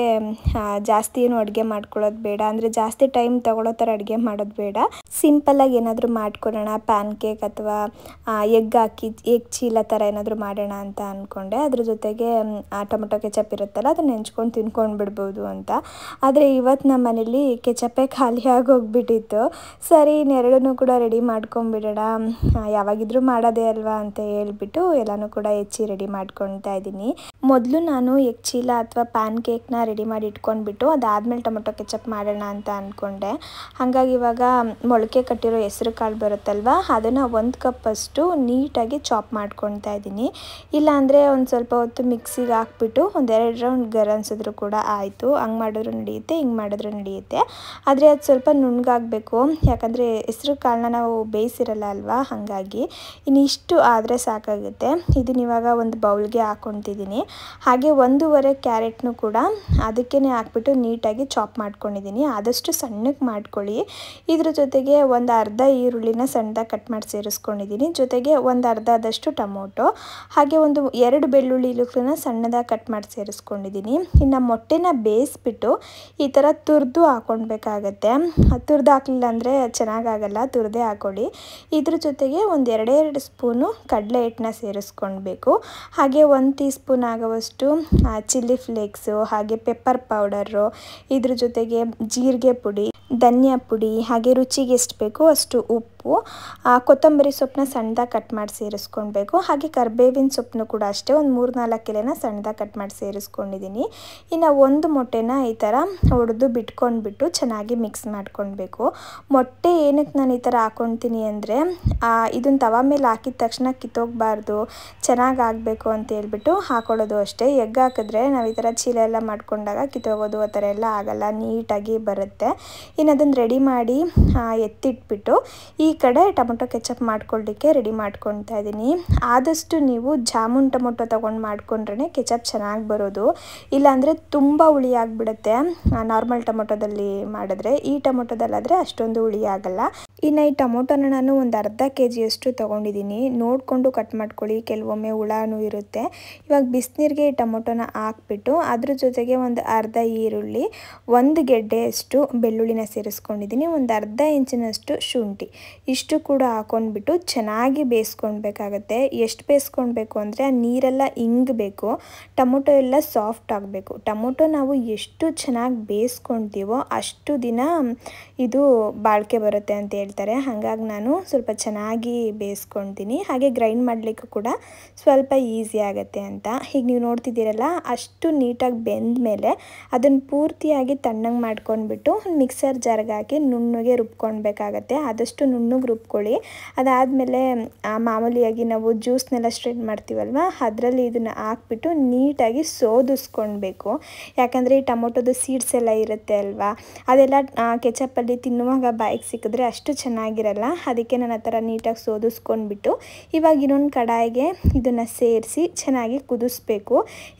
ಜಾಸ್ತಿ ಏನು ಅಡುಗೆ ಮಾಡ್ಕೊಳ್ಳೋದು ಬೇಡ, ಅಂದರೆ ಜಾಸ್ತಿ ಟೈಮ್ ತೊಗೊಳ್ಳೋ ಥರ ಅಡುಗೆ ಮಾಡೋದು ಬೇಡ. ಸಿಂಪಲ್ಲಾಗಿ ಏನಾದರೂ ಮಾಡ್ಕೊಳ್ಳೋಣ, ಪ್ಯಾನ್ ಕೇಕ್ ಅಥವಾ ಎಗ್ ಹಾಕಿ ಎಗ್ ಚೀಲ ಥರ ಏನಾದರೂ ಮಾಡೋಣ ಅಂತ ಅಂದ್ಕೊಂಡೆ. ಅದ್ರ ಜೊತೆಗೆ ಟೊಮೊಟೊ ಕೆಚಪ್ ಇರುತ್ತಲ್ಲ, ಅದನ್ನ ನೆಂಚ್ಕೊಂಡು ತಿನ್ಕೊಂಡು ಬಿಡ್ಬೋದು ಅಂತ. ಆದರೆ ಇವತ್ತು ನಮ್ಮ ಮನೇಲಿ ಕೆಚಪ್ಪೇ ಖಾಲಿಯಾಗಿ ಹೋಗ್ಬಿಟ್ಟಿತ್ತು. ಸರಿ, ಇನ್ನೆರಡನ್ನೂ ಕೂಡ ರೆಡಿ ಮಾಡ್ಕೊಂಬಿಡೋಣ, ಯಾವಾಗಿದ್ರೂ ಮಾಡೋದೇ ಅಲ್ವಾ ಅಂತ ಹೇಳ್ಬಿಟ್ಟು ಎಲ್ಲನೂ ಕೂಡ ಹೆಚ್ಚಿ ರೆಡಿ ಮಾಡ್ಕೊತಾ ಇದ್ದೀನಿ. ಮೊದಲು ನಾನು ಎಗ್ ಚೀಲ ಅಥವಾ ಪ್ಯಾನ್ ಕೇಕ್ನ ರೆಡಿ ಮಾಡಿ ಇಟ್ಕೊಂಡ್ಬಿಟ್ಟು ಅದಾದಮೇಲೆ ಟೊಮೊಟೊ ಕೆಚಪ್ ಮಾಡೋಣ ಅಂತ ಅಂದ್ಕೊಂಡೆ. ಹಾಗಾಗಿ ಇವಾಗ ಮೊಳಕೆ ಕಟ್ಟಿರೋ ಹೆಸರು ಕಾಳು ಬರುತ್ತಲ್ವ, ಅದನ್ನು 1 ಕಪ್ಪಷ್ಟು ನೀಟಾಗಿ ಚಾಪ್ ಮಾಡ್ಕೊತಾ ಇದ್ದೀನಿ. ಇಲ್ಲಾಂದರೆ ಒಂದು ಸ್ವಲ್ಪ ಹೊತ್ತು ಮಿಕ್ಸಿಗೆ ಹಾಕ್ಬಿಟ್ಟು 1-2 ರೌಂಡ್ ಗರನ್ಸಿದ್ರು ಕೂಡ ಆಯಿತು. ಹಂಗೆ ಮಾಡಿದ್ರು ನಡೆಯುತ್ತೆ, ಹಿಂಗೆ ಮಾಡಿದ್ರು ನಡೆಯುತ್ತೆ. ಆದರೆ ಅದು ಸ್ವಲ್ಪ ನುಣ್ಣಗಾಗಬೇಕು, ಯಾಕಂದರೆ ಹೆಸರು ಕಾಳನ್ನ ನಾವು ಬೇಯಿಸಿರಲ್ಲ ಅಲ್ವಾ, ಹಾಗಾಗಿ ಇನ್ನಿಷ್ಟು ಆದರೆ ಸಾಕಾಗುತ್ತೆ. ಇದನ್ನ ಇವಾಗ ಒಂದು ಬೌಲ್ಗೆ ಹಾಕ್ಕೊತಿದ್ದೀನಿ. ಹಾಗೆ 1.5 ಕ್ಯಾರೆಟ್ನು ಕೂಡ ಅದಕ್ಕೇ ಹಾಕ್ಬಿಟ್ಟು ನೀಟಾಗಿ ಚಾಪ್ ಮಾಡ್ಕೊಂಡಿದ್ದೀನಿ. ಆದಷ್ಟು ಸಣ್ಣಕ್ಕೆ ಮಾಡ್ಕೊಳ್ಳಿ. ಇದ್ರ ಜೊತೆಗೆ ಒಂದು ಅರ್ಧ ಈರುಳ್ಳಿನ ಸಣ್ಣದಾಗಿ ಕಟ್ ಮಾಡಿ ಸೇರಿಸ್ಕೊಂಡಿದ್ದೀನಿ. ಜೊತೆಗೆ ಒಂದು ಅರ್ಧದಷ್ಟು ಟೊಮೊಟೊ, ಹಾಗೆ ಒಂದು 2 ಬೆಳ್ಳುಳ್ಳಿ ಇಲುಕನ್ನ ಸಣ್ಣದಾಗಿ ಕಟ್ ಮಾಡಿ ಸೇರಿಸ್ಕೊಂಡಿದ್ದೀನಿ. ಇನ್ನು ಮೊಟ್ಟೆನ ಬೇಯಿಸ್ಬಿಟ್ಟು ಈ ಥರ ತುರಿದು ಹಾಕ್ಕೊಳ್ಬೇಕಾಗತ್ತೆ. ತುರಿದು ಹಾಕಲಿಲ್ಲ ಅಂದರೆ ಚೆನ್ನಾಗಾಗಲ್ಲ, ತುರಿದೇ ಹಾಕ್ಕೊಳ್ಳಿ. ಇದ್ರ ಜೊತೆಗೆ ಒಂದು 2 ಸ್ಪೂನು ಕಡಲೆ ಹಿಟ್ಟನ್ನ ಸೇರಿಸ್ಕೊಳ್ಬೇಕು. ಹಾಗೆ 1 ಟೀ ಸ್ಪೂನ್ ಆಗುವಷ್ಟು ಚಿಲ್ಲಿ ಫ್ಲೇಕ್ಸು, ಹಾಗೆ ಪೆಪ್ಪರ್ ಪೌಡರು, ಇದ್ರ ಜೊತೆಗೆ ಜೀರಿಗೆ ಪುಡಿ, ಧನಿಯಾ ಪುಡಿ, ಹಾಗೆ ರುಚಿಗೆ ಎಷ್ಟು ಬೇಕೋ ಅಷ್ಟು ಉಪ್ಪು, ಕೊತ್ತಂಬರಿ ಸೊಪ್ಪನ್ನ ಸಣ್ಣದಾಗಿ ಕಟ್ ಮಾಡಿ ಸೇರಿಸ್ಕೊಳ್ಬೇಕು. ಹಾಗೆ ಕರಿಬೇವಿನ ಸೊಪ್ಪನ್ನು ಕೂಡ ಅಷ್ಟೇ ಒಂದು 3-4 ಎಲೆನ ಸಣ್ಣದಾಗಿ ಕಟ್ ಮಾಡಿ ಸೇರಿಸ್ಕೊಂಡಿದ್ದೀನಿ. ಇನ್ನು 1 ಮೊಟ್ಟೆನ ಈ ಥರ ಹೊಡೆದು ಬಿಟ್ಕೊಂಡ್ಬಿಟ್ಟು ಚೆನ್ನಾಗಿ ಮಿಕ್ಸ್ ಮಾಡ್ಕೊಳ್ಬೇಕು. ಮೊಟ್ಟೆ ಏನಕ್ಕೆ ನಾನು ಈ ಥರ ಹಾಕ್ಕೊತೀನಿ ಅಂದರೆ, ಇದನ್ನು ತವ ಮೇಲೆ ಹಾಕಿದ ತಕ್ಷಣ ಕಿತ್ತೋಗಬಾರ್ದು, ಚೆನ್ನಾಗಿ ಆಗಬೇಕು ಅಂತ ಹೇಳ್ಬಿಟ್ಟು ಹಾಕೊಳ್ಳೋದು ಅಷ್ಟೇ. ಎಗ್ ಹಾಕಿದ್ರೆ ನಾವು ಈ ಥರ ಚೀಲ ಎಲ್ಲ ಮಾಡ್ಕೊಂಡಾಗ ಕಿತ್ತೋಗೋದು ಆ ಥರ ಎಲ್ಲ ಆಗಲ್ಲ, ನೀಟಾಗಿ ಬರುತ್ತೆ. ಇನ್ನು ಅದನ್ನು ರೆಡಿ ಮಾಡಿ ಎತ್ತಿಟ್ಬಿಟ್ಟು ಈ ಕಡೆ ಟೊಮೊಟೊ ಕೆಚಪ್ ಮಾಡ್ಕೊಳ್ಳಿಕ್ಕೆ ರೆಡಿ ಮಾಡ್ಕೊತಾ ಇದ್ದೀನಿ. ಆದಷ್ಟು ನೀವು ಜಾಮೂನ್ ಟೊಮೊಟೊ ತೊಗೊಂಡು ಮಾಡ್ಕೊಂಡ್ರೆ ಕೆಚಪ್ ಚೆನ್ನಾಗಿ ಬರೋದು, ಇಲ್ಲಾಂದರೆ ತುಂಬ ಹುಳಿ ಆಗಿಬಿಡುತ್ತೆ ನಾರ್ಮಲ್ ಟೊಮೊಟೊದಲ್ಲಿ ಮಾಡಿದ್ರೆ. ಈ ಟೊಮೊಟೊದಲ್ಲಾದರೆ ಅಷ್ಟೊಂದು ಹುಳಿ ಆಗಲ್ಲ. ಇನ್ನು ಈ ಟೊಮೊಟೊನ ನಾನು ಒಂದು ಅರ್ಧ kg ತೊಗೊಂಡಿದ್ದೀನಿ. ನೋಡಿಕೊಂಡು ಕಟ್ ಮಾಡ್ಕೊಳ್ಳಿ, ಕೆಲವೊಮ್ಮೆ ಹುಳನೂ ಇರುತ್ತೆ. ಇವಾಗ ಬಿಸಿನೀರಿಗೆ ಈ ಟೊಮೊಟೊನ ಹಾಕ್ಬಿಟ್ಟು ಅದ್ರ ಜೊತೆಗೆ ಒಂದು ಅರ್ಧ ಈರುಳ್ಳಿ, 1 ಗೆಡ್ಡೆಯಷ್ಟು ಬೆಳ್ಳುಳ್ಳಿನ ಸೇರಿಸ್ಕೊಂಡಿದ್ದೀನಿ, ಒಂದು ಅರ್ಧ ಇಂಚಿನಷ್ಟು ಶುಂಠಿ, ಇಷ್ಟು ಕೂಡ ಹಾಕ್ಕೊಂಡ್ಬಿಟ್ಟು ಚೆನ್ನಾಗಿ ಬೇಯಿಸ್ಕೊಳ್ಬೇಕಾಗತ್ತೆ. ಎಷ್ಟು ಬೇಯಿಸ್ಕೊಳ್ಬೇಕು ಅಂದರೆ ಆ ನೀರೆಲ್ಲ ಇಂಗಬೇಕು, ಟೊಮೊಟೊ ಎಲ್ಲ ಸಾಫ್ಟ್ ಆಗಬೇಕು. ಟೊಮೊಟೊ ನಾವು ಎಷ್ಟು ಚೆನ್ನಾಗಿ ಬೇಯಿಸ್ಕೊಳ್ತೀವೋ ಅಷ್ಟು ದಿನ ಇದು ಬಾಳಿಕೆ ಬರುತ್ತೆ ಅಂತ ಹೇಳ್ತಾರೆ. ಹಾಗಾಗಿ ನಾನು ಸ್ವಲ್ಪ ಚೆನ್ನಾಗಿ ಬೇಯಿಸ್ಕೊಳ್ತೀನಿ. ಹಾಗೆ ಗ್ರೈಂಡ್ ಮಾಡಲಿಕ್ಕೂ ಕೂಡ ಸ್ವಲ್ಪ ಈಸಿ ಆಗುತ್ತೆ ಅಂತ. ಈಗ ನೀವು ನೋಡ್ತಿದ್ದೀರಲ್ಲ, ಅಷ್ಟು ನೀಟಾಗಿ ಬೆಂದ ಮೇಲೆ ಅದನ್ನು ಪೂರ್ತಿಯಾಗಿ ತಣ್ಣಗೆ ಮಾಡ್ಕೊಂಡ್ಬಿಟ್ಟು ಮಿಕ್ಸರ್ ಜಾರ್ಗೆ ಹಾಕಿ ನುಣ್ಣಗೆ ರುಬ್ಕೊಳ್ಬೇಕಾಗತ್ತೆ. ಆದಷ್ಟು ನುಣ್ಣಗೆ ರುಬ್ಕೊಳ್ಳಿ. ಅದಾದಮೇಲೆ ಮಾಮೂಲಿಯಾಗಿ ನಾವು ಜ್ಯೂಸ್ನೆಲ್ಲ ಸ್ಟ್ರೈನ್ ಮಾಡ್ತೀವಲ್ವ, ಅದರಲ್ಲಿ ಇದನ್ನು ಹಾಕ್ಬಿಟ್ಟು ನೀಟಾಗಿ ಸೋದಿಸ್ಕೊಳ್ಬೇಕು. ಯಾಕಂದರೆ ಈ ಟೊಮೊಟೊದು ಸೀಡ್ಸ್ ಎಲ್ಲ ಇರುತ್ತೆ ಅಲ್ವಾ, ಅದೆಲ್ಲ ಕೆಚಪ್ಪಲ್ಲಿ ತಿನ್ನುವಾಗ ಬಾಯಿಗೆ ಸಿಕ್ಕಿದ್ರೆ ಅಷ್ಟು ಚೆನ್ನಾಗಿರಲ್ಲ. ಅದಕ್ಕೆ ನಾನು ಆ ಥರ ನೀಟಾಗಿ ಸೋದಿಸ್ಕೊಂಡ್ಬಿಟ್ಟು ಇವಾಗ ಇನ್ನೊಂದು ಕಡಾಯಿಗೆ ಇದನ್ನು ಸೇರಿಸಿ ಚೆನ್ನಾಗಿ ಕುದಿಸ್ಬೇಕು.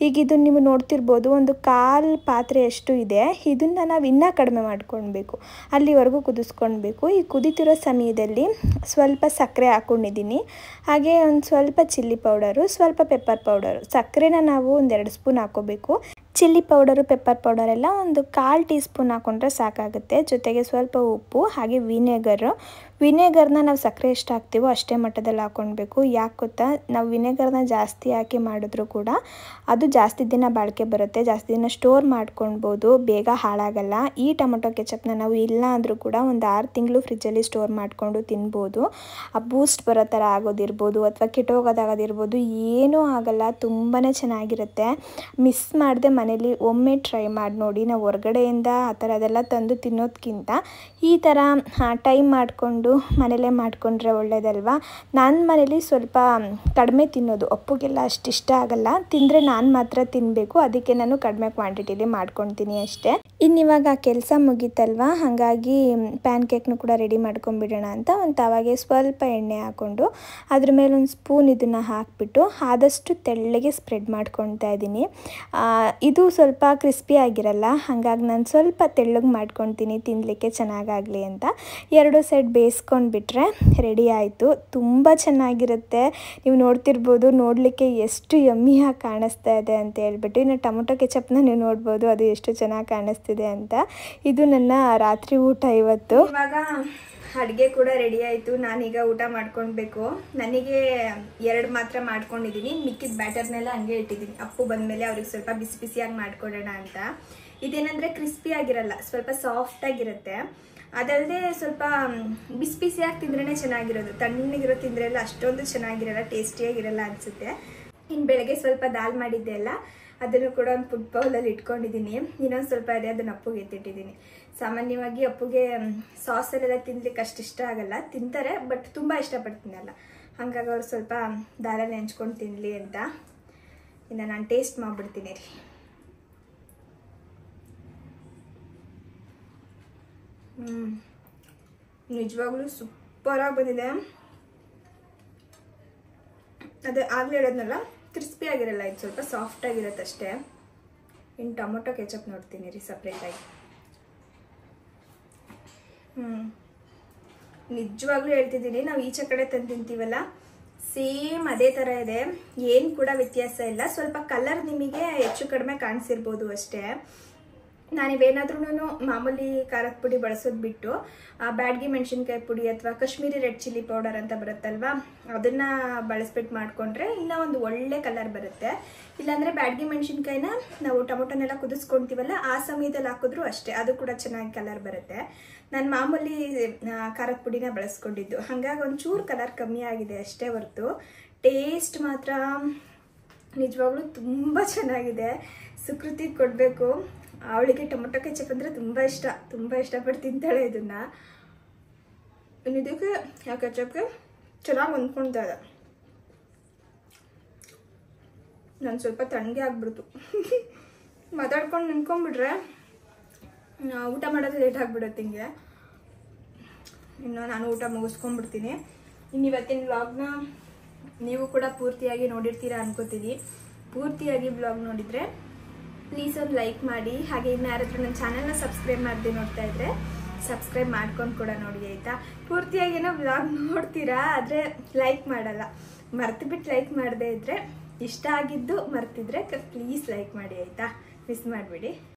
ಈಗ ಇದನ್ನು ನೀವು ನೋಡ್ತಿರ್ಬೋದು, ಒಂದು 1/4 ಪಾತ್ರೆಯಷ್ಟು ಇದೆ. ಇದನ್ನು ನಾವು ಇನ್ನೂ ಕಡಿಮೆ ಮಾಡ್ಕೊಳ್ಬೇಕು, ಅಲ್ಲಿವರೆಗೂ ಕುದಿಸ್ಕೊಳ್ಬೇಕು. ಈ ಕುದಿತಿರೋ ಸಮಯದಲ್ಲಿ ಸ್ವಲ್ಪ ಸಕ್ಕರೆ ಹಾಕ್ಕೊಂಡಿದ್ದೀನಿ. ಹಾಗೆ ಒಂದು ಸ್ವಲ್ಪ ಚಿಲ್ಲಿ ಪೌಡರು, ಸ್ವಲ್ಪ ಪೆಪ್ಪರ್ ಪೌಡರು. ಸಕ್ಕರೆನ ನಾವು ಒಂದು 2 ಸ್ಪೂನ್ ಹಾಕ್ಕೋಬೇಕು. ಚಿಲ್ಲಿ ಪೌಡರು, ಪೆಪ್ಪರ್ ಪೌಡರೆಲ್ಲ ಒಂದು 1/4 ಟೀ ಸ್ಪೂನ್ ಹಾಕ್ಕೊಂಡ್ರೆ ಸಾಕಾಗುತ್ತೆ. ಜೊತೆಗೆ ಸ್ವಲ್ಪ ಉಪ್ಪು, ಹಾಗೆ ವಿನೆಗರ್ನ ನಾವು ಸಕ್ಕರೆ ಎಷ್ಟು ಹಾಕ್ತೀವೋ ಅಷ್ಟೇ ಮಟ್ಟದಲ್ಲಿ ಹಾಕ್ಕೊಳ್ಬೇಕು. ಯಾಕೆ ಗೊತ್ತಾ, ನಾವು ವಿನೆಗರ್ನ ಜಾಸ್ತಿ ಹಾಕಿ ಮಾಡಿದ್ರು ಕೂಡ ಅದು ಜಾಸ್ತಿ ದಿನ ಬಾಳಿಕೆ ಬರುತ್ತೆ, ಜಾಸ್ತಿ ದಿನ ಸ್ಟೋರ್ ಮಾಡ್ಕೊಳ್ಬೋದು, ಬೇಗ ಹಾಳಾಗಲ್ಲ. ಈ ಟೊಮೊಟೊ ಕೆಚಪ್ನ ನಾವು ಇಲ್ಲ ಅಂದರೂ ಕೂಡ ಒಂದು 6 ತಿಂಗಳು ಫ್ರಿಜ್ಜಲ್ಲಿ ಸ್ಟೋರ್ ಮಾಡಿಕೊಂಡು ತಿನ್ಬೋದು. ಆ ಬೂಸ್ಟ್ ಬರೋ ಥರ ಆಗೋದಿರ್ಬೋದು ಅಥವಾ ಕೆಟ್ಟೋಗೋದಾಗೋದಿರ್ಬೋದು, ಏನೂ ಆಗಲ್ಲ, ತುಂಬಾ ಚೆನ್ನಾಗಿರುತ್ತೆ. ಮಿಸ್ ಮಾಡದೆ ಮನೆ ಮನೇಲಿ ಒಮ್ಮೆ ಟ್ರೈ ಮಾಡಿ ನೋಡಿ. ನಾವು ಹೊರಗಡೆಯಿಂದ ಆ ಥರ ಅದೆಲ್ಲ ತಂದು ತಿನ್ನೋದಕ್ಕಿಂತ ಈ ಥರ ಟೈಮ್ ಮಾಡಿಕೊಂಡು ಮನೇಲೇ ಮಾಡಿಕೊಂಡ್ರೆ ಒಳ್ಳೇದಲ್ವಾ. ನನ್ನ ಮನೇಲಿ ಸ್ವಲ್ಪ ಕಡಿಮೆ ತಿನ್ನೋದು, ಅಪ್ಪುಗೆಲ್ಲ ಅಷ್ಟು ಇಷ್ಟ ಆಗಲ್ಲ. ತಿಂದರೆ ನಾನು ಮಾತ್ರ ತಿನ್ನಬೇಕು, ಅದಕ್ಕೆ ನಾನು ಕಡಿಮೆ ಕ್ವಾಂಟಿಟಿಲಿ ಮಾಡ್ಕೊತೀನಿ ಅಷ್ಟೇ. ಇನ್ನಿವಾಗ ಕೆಲಸ ಮುಗೀತಲ್ವ, ಹಾಗಾಗಿ ಪ್ಯಾನ್ ಕೇಕ್ನು ಕೂಡ ರೆಡಿ ಮಾಡ್ಕೊಂಬಿಡೋಣ ಅಂತ ಒಂದು ತವಾಗೆ ಸ್ವಲ್ಪ ಎಣ್ಣೆ ಹಾಕ್ಕೊಂಡು ಅದ್ರ ಮೇಲೆ ಒಂದು ಸ್ಪೂನ್ ಇದನ್ನು ಹಾಕಿಬಿಟ್ಟು ಆದಷ್ಟು ತೆಳ್ಳಗೆ ಸ್ಪ್ರೆಡ್ ಮಾಡ್ಕೊತಾ ಇದ್ದೀನಿ. ಇದು ಸ್ವಲ್ಪ ಕ್ರಿಸ್ಪಿ ಆಗಿರಲ್ಲ, ಹಾಗಾಗಿ ನಾನು ಸ್ವಲ್ಪ ತೆಳ್ಳಗೆ ಮಾಡ್ಕೊತೀನಿ ತಿನ್ನಲಿಕ್ಕೆ ಚೆನ್ನಾಗಾಗಲಿ ಅಂತ. 2 ಸೈಡ್ ಬೇಯಿಸ್ಕೊಂಡ್ಬಿಟ್ರೆ ರೆಡಿ ಆಯಿತು. ತುಂಬ ಚೆನ್ನಾಗಿರುತ್ತೆ. ನೀವು ನೋಡ್ತಿರ್ಬೋದು, ನೋಡಲಿಕ್ಕೆ ಎಷ್ಟು ಯಮ್ಮಿಯಾಗಿ ಕಾಣಿಸ್ತಾ ಇದೆ ಅಂತ ಹೇಳ್ಬಿಟ್ಟು. ಇನ್ನು ಟೊಮೊಟೊ ಕೆಚಪ್ನ ನೀವು ನೋಡ್ಬೋದು, ಅದು ಎಷ್ಟು ಚೆನ್ನಾಗಿ ಕಾಣಿಸ್ತಿದೆ ಅಂತ. ಇದು ನನ್ನ ರಾತ್ರಿ ಊಟ ಇವತ್ತು.
ಇವಾಗ ಅಡುಗೆ ಕೂಡ ರೆಡಿ ಆಯಿತು. ನಾನೀಗ ಊಟ ಮಾಡ್ಕೊಳ್ಬೇಕು. ನನಗೆ 2 ಮಾತ್ರ ಮಾಡ್ಕೊಂಡಿದ್ದೀನಿ, ಮಿಕ್ಕಿದ ಬ್ಯಾಟರ್ನೆಲ್ಲ ಹಂಗೆ ಇಟ್ಟಿದ್ದೀನಿ. ಅಪ್ಪು ಬಂದಮೇಲೆ ಅವ್ರಿಗೆ ಸ್ವಲ್ಪ ಬಿಸಿ ಬಿಸಿಯಾಗಿ ಮಾಡ್ಕೊಡೋಣ ಅಂತ. ಇದೇನಂದರೆ ಕ್ರಿಸ್ಪಿ ಆಗಿರಲ್ಲ, ಸ್ವಲ್ಪ ಸಾಫ್ಟಾಗಿರುತ್ತೆ. ಅದಲ್ಲದೆ ಸ್ವಲ್ಪ ಬಿಸಿ ಬಿಸಿಯಾಗಿ ತಿಂದ್ರೇ ಚೆನ್ನಾಗಿರೋದು. ತಣ್ಣಗಿರೋ ತಿಂದರೆ ಎಲ್ಲ ಅಷ್ಟೊಂದು ಚೆನ್ನಾಗಿರಲ್ಲ, ಟೇಸ್ಟಿಯಾಗಿರಲ್ಲ ಅನಿಸುತ್ತೆ. ಇನ್ನು ಬೆಳಗ್ಗೆ ಸ್ವಲ್ಪ ದಾಲ್ ಮಾಡಿದ್ದೆ ಅಲ್ಲ, ಅದನ್ನು ಕೂಡ ಒಂದು ಫುಡ್ ಬೌಲಲ್ಲಿ ಇಟ್ಕೊಂಡಿದ್ದೀನಿ. ಇನ್ನೊಂದು ಸ್ವಲ್ಪ ಇದೆ, ಅದನ್ನು ಅಪ್ಪುಗೆ ಎತ್ತಿಟ್ಟಿದ್ದೀನಿ. ಸಾಮಾನ್ಯವಾಗಿ ಅಪ್ಪುಗೆ ಸಾಸಲ್ಲೆಲ್ಲ ತಿನ್ಲಿಕ್ಕೆ ಅಷ್ಟು ಇಷ್ಟ ಆಗಲ್ಲ, ತಿಂತಾರೆ ಬಟ್ ತುಂಬ ಇಷ್ಟಪಡ್ತೀನಲ್ಲ, ಹಾಗಾಗಿ ಅವ್ರು ಸ್ವಲ್ಪ ದಾಲಲ್ಲಿ ನೆಂಚ್ಕೊಂಡು ತಿನ್ನಲಿ ಅಂತ. ಇನ್ನು ನಾನು ಟೇಸ್ಟ್ ಮಾಡಿಬಿಡ್ತೀನಿ ರೀ. ನಿಜವಾಗ್ಲೂ ಸೂಪರಾಗಿ ಬಂದಿದೆ. ಅದು ಆಗಲೇ ಹೇಳೋದ್ನಲ್ಲ, ಕ್ರಿಸ್ಪಿ ಆಗಿರಲ್ಲ, ಇದು ಸ್ವಲ್ಪ ಸಾಫ್ಟ್ ಆಗಿರುತ್ತೆ ಅಷ್ಟೇ. ಇನ್ನು ಟೊಮೊಟೊ ಕೆಚಪ್ ನೋಡ್ತೀನಿ ರೀ ಸಪ್ರೇಟಾಗಿ. ನಿಜವಾಗ್ಲೂ ಹೇಳ್ತಿದ್ದೀನಿ, ನಾವು ಈಚೆ ಕಡೆ ತಂದು ತಿಂತೀವಲ್ಲ, ಸೇಮ್ ಅದೇ ಥರ ಇದೆ, ಏನು ಕೂಡ ವ್ಯತ್ಯಾಸ ಇಲ್ಲ. ಸ್ವಲ್ಪ ಕಲರ್ ನಿಮಗೆ ಹೆಚ್ಚು ಕಡಿಮೆ ಕಾಣಿಸಿರ್ಬೋದು ಅಷ್ಟೇ. ನಾನಿವೇನಾದ್ರೂ ಮಾಮೂಲಿ ಖಾರದ ಪುಡಿ ಬಳಸೋದು ಬಿಟ್ಟು ಬ್ಯಾಡಗಿ ಮೆಣಸಿನ್ಕಾಯಿ ಪುಡಿ ಅಥವಾ ಕಾಶ್ಮೀರಿ ರೆಡ್ ಚಿಲ್ಲಿ ಪೌಡರ್ ಅಂತ ಬರುತ್ತಲ್ವ, ಅದನ್ನು ಬಳಸ್ಬಿಟ್ಟು ಮಾಡಿಕೊಂಡ್ರೆ ಇನ್ನೂ ಒಂದು ಒಳ್ಳೆ ಕಲರ್ ಬರುತ್ತೆ. ಇಲ್ಲಾಂದರೆ ಬ್ಯಾಡಗಿ ಮೆಣಸಿನ್ಕಾಯಿನ ನಾವು ಟೊಮೊಟೊನೆಲ್ಲ ಕುದಿಸ್ಕೊತೀವಲ್ಲ, ಆ ಸಮಯದಲ್ಲಿ ಹಾಕಿದ್ರೂ ಅಷ್ಟೇ, ಅದು ಕೂಡ ಚೆನ್ನಾಗಿ ಕಲರ್ ಬರುತ್ತೆ. ನಾನು ಮಾಮೂಲಿ ಖಾರದ ಪುಡಿನ ಬಳಸ್ಕೊಂಡಿದ್ದು, ಹಾಗಾಗಿ ಒಂಚೂರು ಕಲರ್ ಕಮ್ಮಿ ಆಗಿದೆ ಅಷ್ಟೇ ಹೊರತು ಟೇಸ್ಟ್ ಮಾತ್ರ ನಿಜವಾಗ್ಲೂ ತುಂಬ ಚೆನ್ನಾಗಿದೆ. ಸುಕೃತಿಗೆ ಕೊಡಬೇಕು, ಅವಳಿಗೆ ಟೊಮೊಟೊ ಕೆಚಪ್ ಅಂದರೆ ತುಂಬ ಇಷ್ಟಪಟ್ಟು ತಿಂತಾಳೆ ಇದನ್ನು. ಇದಕ್ಕೆ ಆ ಕೆಚಪ್ಗೆ ಚೆನ್ನಾಗಿ ಹೊಂದ್ಕೊಳ್ತಾ ಇದೆ. ನಾನು ಸ್ವಲ್ಪ ತಣ್ಣಗೆ ಆಗ್ಬಿಡ್ತು. ಮಾತಾಡ್ಕೊಂಡು ನಿಂತ್ಕೊಂಡ್ಬಿಟ್ರೆ ಊಟ ಮಾಡೋದು ಲೇಟ್ ಆಗಿಬಿಡುತ್ತೆ ಹಿಂಗೆ. ಇನ್ನು ನಾನು ಊಟ ಮುಗಿಸ್ಕೊಂಡ್ಬಿಡ್ತೀನಿ. ಇನ್ನು ಇವತ್ತಿನ ವ್ಲಾಗ್ನ ನೀವು ಕೂಡ ಪೂರ್ತಿಯಾಗಿ ನೋಡಿರ್ತೀರಾ ಅನ್ಕೋತೀನಿ. ಪೂರ್ತಿಯಾಗಿ ವ್ಲಾಗ್ ನೋಡಿದರೆ ಪ್ಲೀಸ್ ಒಂದು ಲೈಕ್ ಮಾಡಿ. ಹಾಗೆ ಇನ್ನು ಯಾರಾದ್ರೂ ನನ್ನ ಚಾನಲ್ನ ಸಬ್ಸ್ಕ್ರೈಬ್ ಮಾಡದೆ ನೋಡ್ತಾ ಇದ್ರೆ ಸಬ್ಸ್ಕ್ರೈಬ್ ಮಾಡ್ಕೊಂಡು ಕೂಡ ನೋಡಿ ಆಯಿತಾ. ಪೂರ್ತಿಯಾಗೇನೋ ವ್ಲಾಗ್ ನೋಡ್ತೀರಾ, ಆದರೆ ಲೈಕ್ ಮಾಡಲ್ಲ. ಮರ್ತು ಲೈಕ್ ಮಾಡದೇ ಇದ್ದರೆ, ಇಷ್ಟ ಆಗಿದ್ದು ಮರ್ತಿದ್ರೆ ಪ್ಲೀಸ್ ಲೈಕ್ ಮಾಡಿ ಆಯಿತಾ, ಮಿಸ್ ಮಾಡಿಬಿಡಿ.